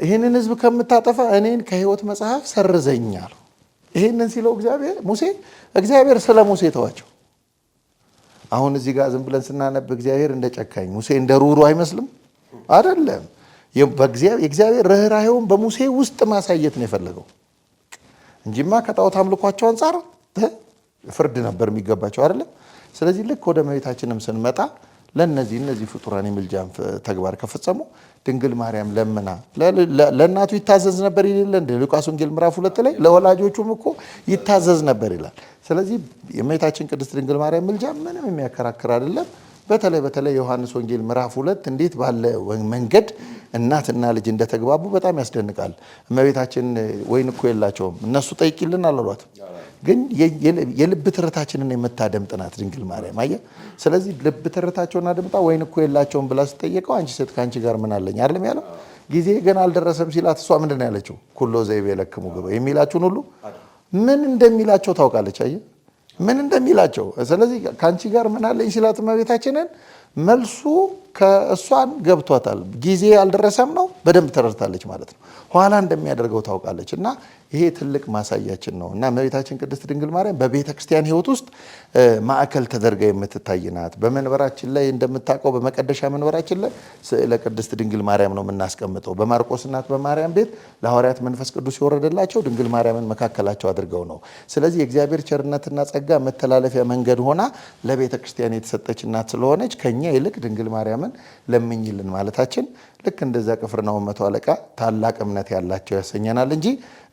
ይህንን ህዝብ ከምታጠፋ እኔን ከህይወት መጽሐፍ ሰርዘኝ አለው። ይህንን ሲለው እግዚአብሔር ስለ ሙሴ ተዋቸው። አሁን እዚህ ጋር ዝም ብለን ስናነብ እግዚአብሔር እንደ ጨካኝ፣ ሙሴ እንደ ሩሩ አይመስልም? አይደለም። የእግዚአብሔር ርኅራኄውን በሙሴ ውስጥ ማሳየት ነው የፈለገው እንጂማ ከጣዖት አምልኳቸው አንጻር ፍርድ ነበር የሚገባቸው አይደለም። ስለዚህ ልክ ወደ እመቤታችንም ስንመጣ እነዚህ ፍጡራን የምልጃን ተግባር ከፈጸሙ ድንግል ማርያም ለምና ለእናቱ ይታዘዝ ነበር ይላል እንደ ሉቃስ ወንጌል ምዕራፍ 2 ላይ ለወላጆቹም እኮ ይታዘዝ ነበር ይላል። ስለዚህ የእመቤታችን ቅድስት ድንግል ማርያም ምልጃ ምንም የሚያከራክር አይደለም። በተለይ ዮሐንስ ወንጌል ምዕራፍ 2 እንዴት ባለ መንገድ እናትና ልጅ እንደተግባቡ በጣም ያስደንቃል። እመቤታችን ወይን እኮ የላቸውም እነሱ ጠይቂልን አላሏት፣ ግን የልብ ትርታችንን የምታደምጥ ናት ድንግል ማርያም። አየህ፣ ስለዚህ ልብ ትርታቸውን አድምጣ ወይን እኮ የላቸውም ብላ ስትጠየቀው አንቺ ሴት ከአንቺ ጋር ምን አለኝ አይደለም ያለው። ጊዜ ገና አልደረሰም ሲላት እሷ ምንድን ነው ያለችው? ኩሎ ዘይቤለክሙ ግበ፣ የሚላችሁን ሁሉ ምን እንደሚላቸው ታውቃለች። አየህ ምን እንደሚላቸው። ስለዚህ ከአንቺ ጋር ምን አለኝ ሲላት እመቤታችንን መልሱ ከእሷን ገብቷታል። ጊዜ አልደረሰም ነው፣ በደንብ ተረድታለች ማለት ነው። ኋላ እንደሚያደርገው ታውቃለች። እና ይሄ ትልቅ ማሳያችን ነው። እና እመቤታችን ቅድስት ድንግል ማርያም በቤተ ክርስቲያን ሕይወት ውስጥ ማዕከል ተደርጋ የምትታይ ናት። በመንበራችን ላይ እንደምታውቀው በመቀደሻ መንበራችን ላይ ስዕለ ቅድስት ድንግል ማርያም ነው የምናስቀምጠው። በማርቆስ እናት በማርያም ቤት ለሐዋርያት መንፈስ ቅዱስ የወረደላቸው ድንግል ማርያምን መካከላቸው አድርገው ነው። ስለዚህ የእግዚአብሔር ቸርነትና ጸጋ መተላለፊያ መንገድ ሆና ለቤተ ክርስቲያን የተሰጠች እናት ስለሆነች ከኛ ይልቅ ድንግል ማርያምን ለምኝልን ማለታችን ልክ እንደዛ ቅፍርናሆም 100 አለቃ ታላቅ እምነት ያላቸው ያሰኘናል እንጂ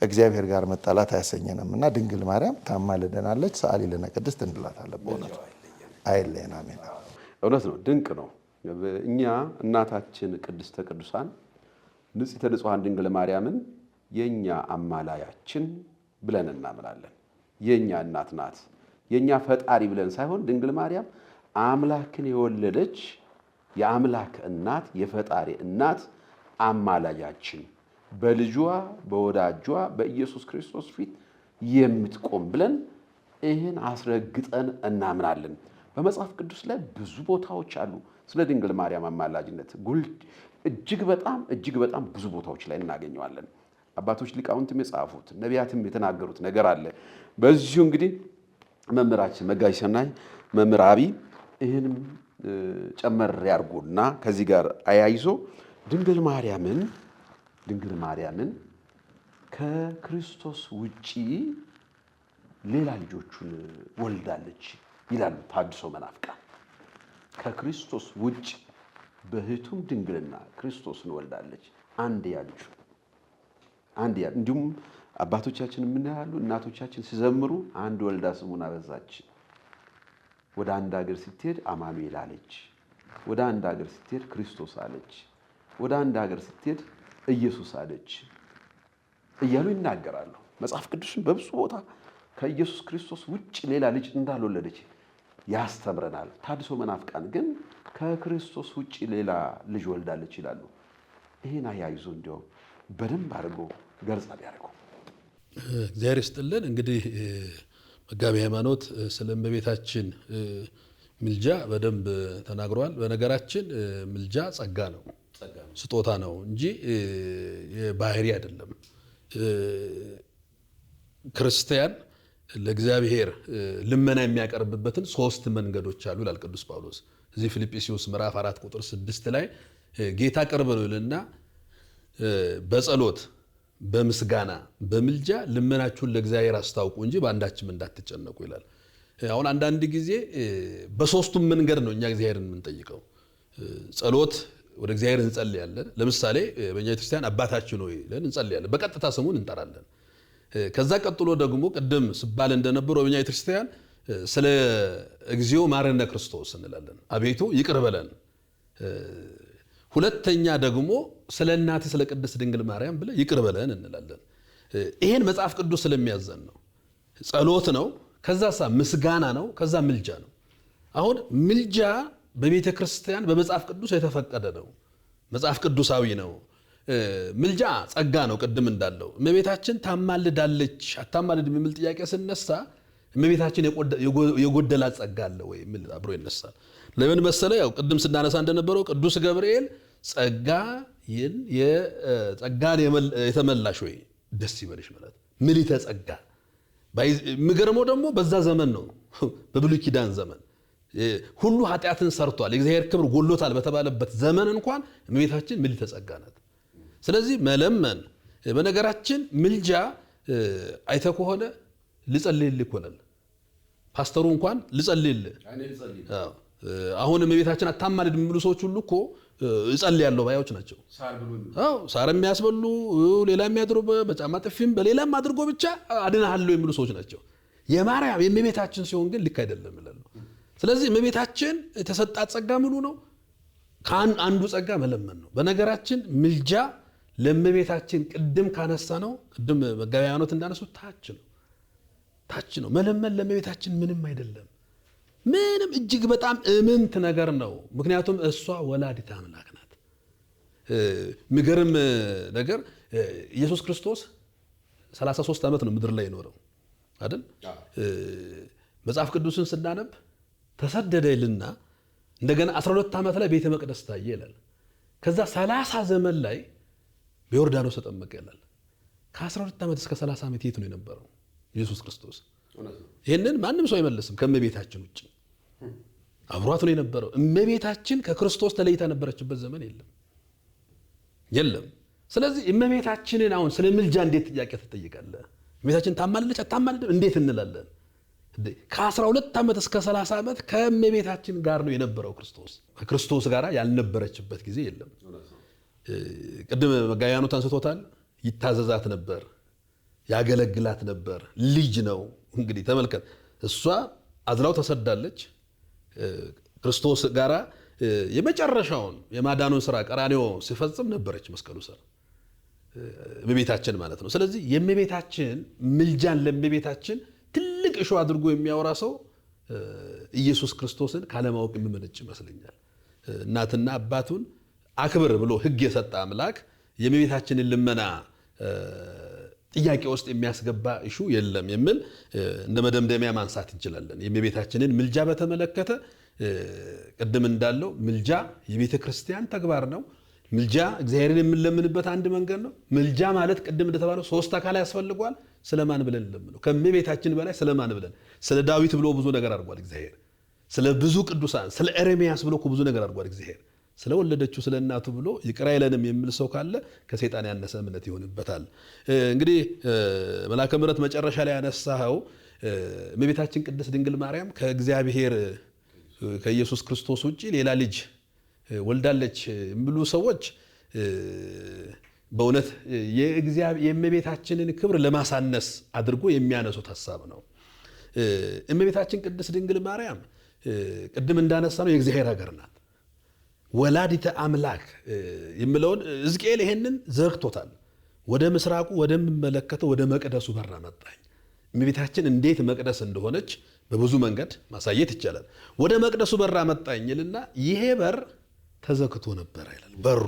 እግዚአብሔር ጋር መጣላት አያሰኘንም። እና ድንግል ማርያም ታማልደናለች፣ ሰአሊ ለነ ቅድስት እንላታለን። በእውነቱ አይለየን። አሜን። እውነት ነው፣ ድንቅ ነው። እኛ እናታችን ቅድስተ ቅዱሳን ንጽሕተ ንጹሐን ድንግል ማርያምን የኛ አማላያችን ብለን እናምናለን። የኛ እናት ናት፣ የኛ ፈጣሪ ብለን ሳይሆን ድንግል ማርያም አምላክን የወለደች የአምላክ እናት፣ የፈጣሪ እናት፣ አማላጃችን፣ በልጇ በወዳጇ በኢየሱስ ክርስቶስ ፊት የምትቆም ብለን ይህን አስረግጠን እናምናለን። በመጽሐፍ ቅዱስ ላይ ብዙ ቦታዎች አሉ ስለ ድንግል ማርያም አማላጅነት እጅግ በጣም ብዙ ቦታዎች ላይ እናገኘዋለን። አባቶች ሊቃውንትም የጻፉት ነቢያትም የተናገሩት ነገር አለ። በዚሁ እንግዲህ መምህራችን መጋቢ ሰናይ መምህር አብይ ይህንም ጨመር ያርጉና ከዚህ ጋር አያይዞ ድንግል ማርያምን ከክርስቶስ ውጪ ሌላ ልጆቹን ወልዳለች ይላሉ ታድሶ መናፍቃን። ከክርስቶስ ውጪ በሕቱም ድንግልና ክርስቶስን ወልዳለች፣ አንድያ ልጁ። እንዲሁም አባቶቻችን ምን ያሉ እናቶቻችን ሲዘምሩ አንድ ወልዳ ስሙን አበዛች። ወደ አንድ ሀገር ስትሄድ አማኑኤል አለች፣ ወደ አንድ ሀገር ስትሄድ ክርስቶስ አለች፣ ወደ አንድ ሀገር ስትሄድ ኢየሱስ አለች እያሉ ይናገራሉ። መጽሐፍ ቅዱስን በብዙ ቦታ ከኢየሱስ ክርስቶስ ውጭ ሌላ ልጅ እንዳልወለደች ያስተምረናል። ታድሶ መናፍቃን ግን ከክርስቶስ ውጭ ሌላ ልጅ ወልዳለች ይላሉ። ይህን አያይዞ እንዲያው በደንብ አድርጎ ገልጻ ቢያደርገው እግዚአብሔር ይስጥልን። እንግዲህ መጋቢ ሃይማኖት ስለ እመቤታችን ምልጃ በደንብ ተናግሯል። በነገራችን ምልጃ ጸጋ ነው፣ ስጦታ ነው እንጂ ባህሪ አይደለም። ክርስቲያን ለእግዚአብሔር ልመና የሚያቀርብበትን 3 መንገዶች አሉ ይላል ቅዱስ ጳውሎስ እዚህ ፊልጵስዩስ ምዕራፍ 4 ቁጥር 6 ላይ ጌታ ቅርብ ነው ይልና በጸሎት በምስጋና በምልጃ ልመናችሁን ለእግዚአብሔር አስታውቁ እንጂ በአንዳችም እንዳትጨነቁ ይላል። አሁን አንዳንድ ጊዜ በ3ቱም መንገድ ነው እኛ እግዚአብሔርን የምንጠይቀው። ጸሎት ወደ እግዚአብሔር እንጸልያለን። ለምሳሌ በእኛ ክርስቲያን አባታችን ሆይ ብለን እንጸልያለን፣ በቀጥታ ስሙን እንጠራለን። ከዛ ቀጥሎ ደግሞ ቅድም ስባል እንደነበረው በእኛ ቤተክርስቲያን ስለ እግዚኦ ማረነ ክርስቶስ እንላለን፣ አቤቱ ይቅር በለን። ሁለተኛ ደግሞ ስለ እናቴ ስለ ቅድስት ድንግል ማርያም ብለ ይቅር በለን እንላለን። ይሄን መጽሐፍ ቅዱስ ስለሚያዘን ነው። ጸሎት ነው፣ ከዛሳ ምስጋና ነው፣ ከዛ ምልጃ ነው። አሁን ምልጃ በቤተ ክርስቲያን በመጽሐፍ ቅዱስ የተፈቀደ ነው፣ መጽሐፍ ቅዱሳዊ ነው። ምልጃ ጸጋ ነው። ቅድም እንዳለው እመቤታችን ታማልዳለች አታማልድም የሚል ጥያቄ ስነሳ እመቤታችን የጎደላት ጸጋ አለ ወይ የሚል አብሮ ይነሳል። ለምን መሰለ? ያው ቅድም ስናነሳ እንደነበረው ቅዱስ ገብርኤል ጸጋን የተመላሽ ወይ ደስ ይበልሽ ማለት ምልዕተ ጸጋ። የሚገርመው ደግሞ በዛ ዘመን ነው፣ በብሉይ ኪዳን ዘመን ሁሉ ኃጢአትን ሰርቷል የእግዚአብሔር ክብር ጎሎታል በተባለበት ዘመን እንኳን እመቤታችን ምልዕተ ጸጋ ናት። ስለዚህ መለመን በነገራችን ምልጃ አይተ ከሆነ ልጸልይልህ ይኮናል። ፓስተሩ እንኳን ልጸልይልህ አሁን እመቤታችን አታማልድ የሚሉ ሰዎች ሁሉ እኮ እጸልያለሁ ባዮች ናቸው። ሳር የሚያስበሉ ሌላ የሚያድሩ በጫማ ጥፊም በሌላም አድርጎ ብቻ አድናለሁ የሚሉ ሰዎች ናቸው። የማርያም የእመቤታችን ሲሆን ግን ልክ አይደለም ይላሉ። ስለዚህ እመቤታችን የተሰጣት ጸጋ ምኑ ነው? አንዱ ጸጋ መለመን ነው። በነገራችን ምልጃ ለእመቤታችን ቅድም ካነሳ ነው ቅድም መጋቢያ ሃይማኖት እንዳነሱት ታች ነው። መለመን ለእመቤታችን ምንም አይደለም። ምንም እጅግ በጣም እምንት ነገር ነው። ምክንያቱም እሷ ወላዲተ አምላክ ናት። የሚገርም ነገር ኢየሱስ ክርስቶስ 33 ዓመት ነው ምድር ላይ የኖረው አይደል? መጽሐፍ ቅዱስን ስናነብ ተሰደደ ይልና እንደገና 12 ዓመት ላይ ቤተ መቅደስ ታየ ይላል። ከዛ 30 ዘመን ላይ በዮርዳኖስ ተጠመቀ ይላል። ከ12 ዓመት እስከ 30 ዓመት የት ነው የነበረው ኢየሱስ ክርስቶስ? ይህንን ማንም ሰው አይመልስም ከእመቤታችን ውጭ አብሯት ነው የነበረው። እመቤታችን ከክርስቶስ ተለይታ ነበረችበት ዘመን የለም። ስለዚህ እመቤታችንን አሁን ስለ ምልጃ እንዴት ጥያቄ ትጠይቃለህ? እመቤታችን ታማልደች አታማልድም እንዴት እንላለን? ከ12 ዓመት እስከ 30 ዓመት ከእመቤታችን ጋር ነው የነበረው ክርስቶስ። ከክርስቶስ ጋር ያልነበረችበት ጊዜ የለም። ቅድም መጋቢያ ሃይማኖት አንስቶታል። ይታዘዛት ነበር፣ ያገለግላት ነበር። ልጅ ነው እንግዲህ ተመልከት። እሷ አዝላው ተሰዳለች። ክርስቶስ ጋራ የመጨረሻውን የማዳኑን ስራ ቀራንዮ ሲፈጽም ነበረች መስቀሉ ስር እመቤታችን ማለት ነው። ስለዚህ የእመቤታችን ምልጃን ለእመቤታችን ትልቅ እሾ አድርጎ የሚያወራ ሰው ኢየሱስ ክርስቶስን ካለማወቅ የሚመነጭ ይመስለኛል። እናትና አባቱን አክብር ብሎ ሕግ የሰጠ አምላክ የእመቤታችንን ልመና ጥያቄ ውስጥ የሚያስገባ እሹ የለም የሚል እንደ መደምደሚያ ማንሳት እንችላለን። የእመቤታችንን ምልጃ በተመለከተ ቅድም እንዳለው ምልጃ የቤተ ክርስቲያን ተግባር ነው። ምልጃ እግዚአብሔርን የምንለምንበት አንድ መንገድ ነው። ምልጃ ማለት ቅድም እንደተባለው 3 አካል ያስፈልጓል። ስለማን ብለን እንለምነው? ከእመቤታችን በላይ ስለማን ብለን? ስለ ዳዊት ብሎ ብዙ ነገር አድርጓል እግዚአብሔር። ስለ ብዙ ቅዱሳን ስለ ኤርምያስ ብሎ ብዙ ነገር አድርጓል እግዚአብሔር። ስለወለደችው ስለ እናቱ ብሎ ይቅር አይለንም የሚል ሰው ካለ ከሰይጣን ያነሰ እምነት ይሆንበታል። እንግዲህ መልአከ ምሕረት መጨረሻ ላይ ያነሳው እመቤታችን ቅድስት ድንግል ማርያም ከእግዚአብሔር ከኢየሱስ ክርስቶስ ውጪ ሌላ ልጅ ወልዳለች የሚሉ ሰዎች በእውነት የእመቤታችንን ክብር ለማሳነስ አድርጎ የሚያነሱት ሐሳብ ነው። እመቤታችን ቅድስት ድንግል ማርያም ቅድም እንዳነሳ ነው የእግዚአብሔር ሀገር ናት። ወላዲተ አምላክ የሚለውን ሕዝቅኤል ይሄንን ዘግቶታል። ወደ ምስራቁ ወደምመለከተው ወደ መቅደሱ በር አመጣኝ። እመቤታችን እንዴት መቅደስ እንደሆነች በብዙ መንገድ ማሳየት ይቻላል። ወደ መቅደሱ በር አመጣኝ ይልና ይሄ በር ተዘግቶ ነበር ይላል። በሩ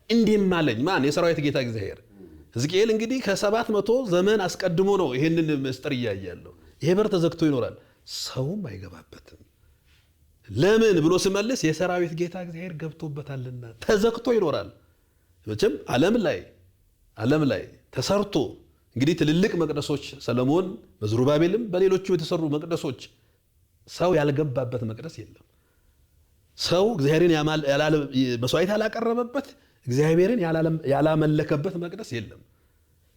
እንዲህም አለኝ ማን? የሰራዊት ጌታ እግዚአብሔር። ሕዝቅኤል እንግዲህ ከ700 ዘመን አስቀድሞ ነው ይሄንን ምስጢር እያያለው። ይሄ በር ተዘግቶ ይኖራል፣ ሰውም አይገባበትም። ለምን ብሎ ሲመልስ የሰራዊት ጌታ እግዚአብሔር ገብቶበታልና ተዘግቶ ይኖራል። መቼም ዓለም ላይ ተሰርቶ እንግዲህ ትልልቅ መቅደሶች ሰለሞን በዝሩባቤልም በሌሎቹ የተሰሩ መቅደሶች ሰው ያልገባበት መቅደስ የለም። ሰው እግዚአብሔርን መስዋዕት ያላቀረበበት እግዚአብሔርን ያላመለከበት መቅደስ የለም።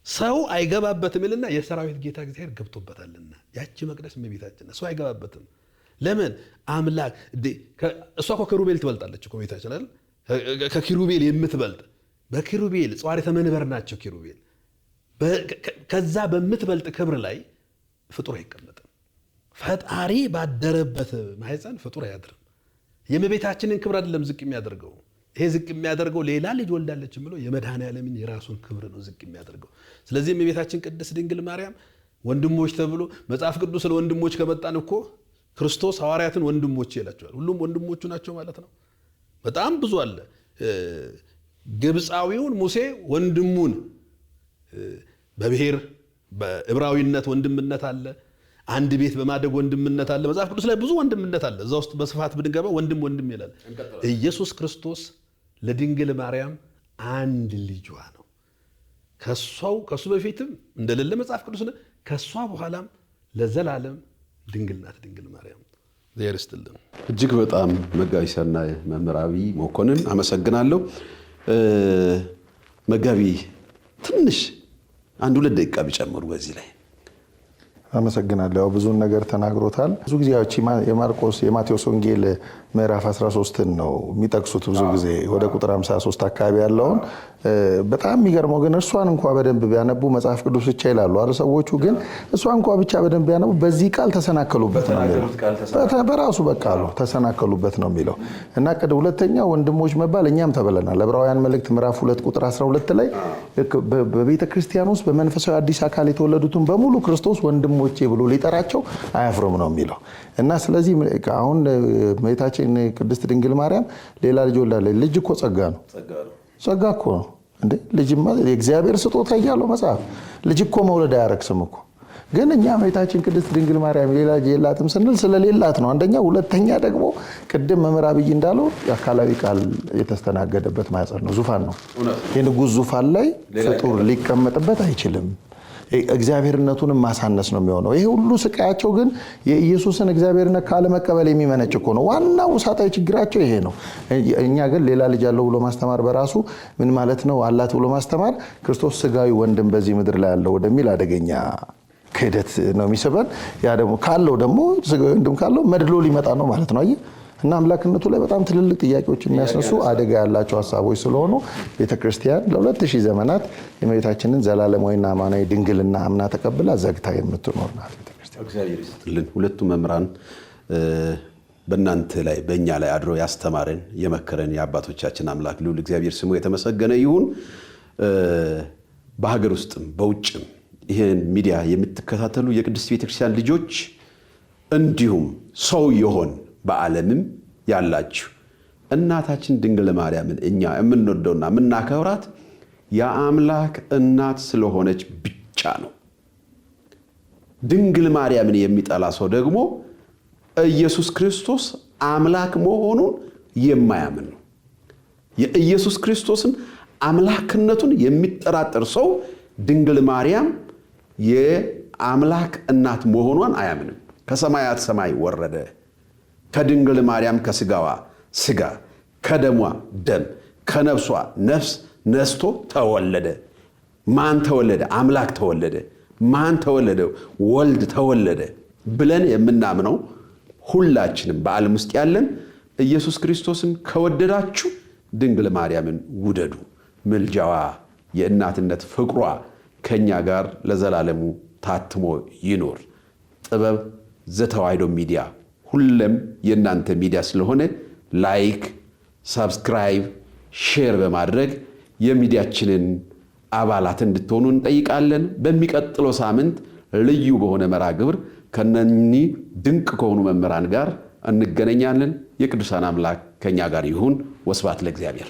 ሰው አይገባበትም ይልና የሰራዊት ጌታ እግዚአብሔር ገብቶበታልና ያቺ መቅደስ እመቤታችን ሰው አይገባበትም። ለምን? አምላክ እሷ እኮ ከኪሩቤል ትበልጣለች እኮ እመቤታችን አይደል? ከኪሩቤል የምትበልጥ በኪሩቤል ጸዋሪተ መንበር ናቸው። ኪሩቤል ከዛ በምትበልጥ ክብር ላይ ፍጡር አይቀመጥም። ፈጣሪ ባደረበት ማህፀን ፍጡር አያድርም። የእመቤታችንን ክብር አይደለም ዝቅ የሚያደርገው። ይሄ ዝቅ የሚያደርገው ሌላ ልጅ ወልዳለች ብለው የመድኃኔዓለምን የራሱን ክብር ነው ዝቅ የሚያደርገው። ስለዚህ የእመቤታችን ቅድስት ድንግል ማርያም ወንድሞች ተብሎ መጽሐፍ ቅዱስ ስለ ወንድሞች ከመጣን እኮ ክርስቶስ ሐዋርያትን ወንድሞች ይላቸዋል። ሁሉም ወንድሞቹ ናቸው ማለት ነው። በጣም ብዙ አለ። ግብፃዊውን ሙሴ ወንድሙን በብሔር በዕብራዊነት ወንድምነት አለ። አንድ ቤት በማደግ ወንድምነት አለ። መጽሐፍ ቅዱስ ላይ ብዙ ወንድምነት አለ። እዛ ውስጥ በስፋት ብንገባ ወንድም ይላል። ኢየሱስ ክርስቶስ ለድንግል ማርያም አንድ ልጇ ነው። ከሱ በፊትም እንደሌለ መጽሐፍ ቅዱስ ነው። ከሷ በኋላም ለዘላለም ድንግል ናት ድንግል ማርያም። እግዚአብሔር ይስጥልን። እጅግ በጣም መጋቢ ሰናይ መምህር አብይ መኮንን አመሰግናለሁ። መጋቢ ትንሽ 1-2 ደቂቃ ቢጨምሩ በዚህ ላይ። አመሰግናለሁ። ብዙን ነገር ተናግሮታል። ብዙ ጊዜ የማቴዎስ ወንጌል ምዕራፍ 13ን ነው የሚጠቅሱት። ብዙ ጊዜ ወደ ቁጥር 53 አካባቢ ያለውን በጣም የሚገርመው ግን እርሷን እንኳ በደንብ ቢያነቡ መጽሐፍ ቅዱስ ብቻ ይላሉ አይደል ሰዎቹ። ግን እሷን እንኳ ብቻ በደንብ ቢያነቡ በዚህ ቃል ተሰናከሉበት ነው የሚለው። በራሱ በቃሉ ተሰናከሉበት ነው የሚለው እና ሁለተኛ ወንድሞች መባል እኛም ተብለናል። ዕብራውያን መልእክት ምዕራፍ 2 ቁጥር 12 ላይ በቤተ ክርስቲያን ውስጥ በመንፈሳዊ አዲስ አካል የተወለዱትን በሙሉ ክርስቶስ ወንድሞቼ ብሎ ሊጠራቸው አያፍርም ነው የሚለው እና ስለዚህ አሁን እመቤታችን ቅድስት ድንግል ማርያም ሌላ ልጅ ወልዳለች። ልጅ እኮ ጸጋ ነው። ጸጋ እኮ ነው እንዴ! ልጅማ የእግዚአብሔር ስጦታ እያለው መጽሐፍ ልጅ እኮ መውለድ አያረክስም እኮ። ግን እኛ እመቤታችን ቅድስት ድንግል ማርያም ሌላ ልጅ የላትም ስንል ስለሌላት ነው አንደኛ። ሁለተኛ ደግሞ ቅድም መምህር አብይ እንዳለው የአካላዊ ቃል የተስተናገደበት ማህፀን ነው፣ ዙፋን ነው። የንጉሥ ዙፋን ላይ ፍጡር ሊቀመጥበት አይችልም። እግዚአብሔርነቱንም ማሳነስ ነው የሚሆነው። ይሄ ሁሉ ስቃያቸው ግን የኢየሱስን እግዚአብሔርነት ካለመቀበል የሚመነጭ እኮ ነው። ዋናው ውሳጣዊ ችግራቸው ይሄ ነው። እኛ ግን ሌላ ልጅ አለው ብሎ ማስተማር በራሱ ምን ማለት ነው? አላት ብሎ ማስተማር ክርስቶስ ስጋዊ ወንድም በዚህ ምድር ላይ ያለው ወደሚል አደገኛ ክህደት ነው የሚስበን። ያ ደግሞ ካለው ደግሞ ስጋዊ ወንድም ካለው መድሎ ሊመጣ ነው ማለት ነው። አየህ እና አምላክነቱ ላይ በጣም ትልልቅ ጥያቄዎች የሚያስነሱ አደጋ ያላቸው ሀሳቦች ስለሆኑ ቤተክርስቲያን ለ2000 ዘመናት የእመቤታችንን ዘላለማዊና አማናዊ ድንግልና አምና ተቀብላ ዘግታ የምትኖር ናት ቤተክርስቲያን። እግዚአብሔር ይስጥልን። ሁለቱ መምህራን በእናንተ ላይ በእኛ ላይ አድሮ ያስተማረን የመከረን የአባቶቻችን አምላክ ልዑል እግዚአብሔር ስሙ የተመሰገነ ይሁን። በሀገር ውስጥም በውጭም ይህን ሚዲያ የምትከታተሉ የቅድስት ቤተክርስቲያን ልጆች እንዲሁም ሰው የሆን በዓለምም ያላችሁ እናታችን ድንግል ማርያምን እኛ የምንወደውና የምናከብራት የአምላክ እናት ስለሆነች ብቻ ነው። ድንግል ማርያምን የሚጠላ ሰው ደግሞ ኢየሱስ ክርስቶስ አምላክ መሆኑን የማያምን ነው። የኢየሱስ ክርስቶስን አምላክነቱን የሚጠራጠር ሰው ድንግል ማርያም የአምላክ እናት መሆኗን አያምንም። ከሰማያት ሰማይ ወረደ፣ ከድንግል ማርያም ከስጋዋ ስጋ ከደሟ ደም ከነፍሷ ነፍስ ነስቶ ተወለደ። ማን ተወለደ? አምላክ ተወለደ። ማን ተወለደ? ወልድ ተወለደ ብለን የምናምነው ሁላችንም በዓለም ውስጥ ያለን ኢየሱስ ክርስቶስን ከወደዳችሁ ድንግል ማርያምን ውደዱ። ምልጃዋ የእናትነት ፍቅሯ ከኛ ጋር ለዘላለሙ ታትሞ ይኖር። ጥበብ ዘተዋሕዶ ሚዲያ ሁሉም የእናንተ ሚዲያ ስለሆነ ላይክ፣ ሰብስክራይብ፣ ሼር በማድረግ የሚዲያችንን አባላት እንድትሆኑ እንጠይቃለን። በሚቀጥለው ሳምንት ልዩ በሆነ መርሃ ግብር ከነኚህ ድንቅ ከሆኑ መምህራን ጋር እንገናኛለን። የቅዱሳን አምላክ ከኛ ጋር ይሁን። ወስብሐት ለእግዚአብሔር።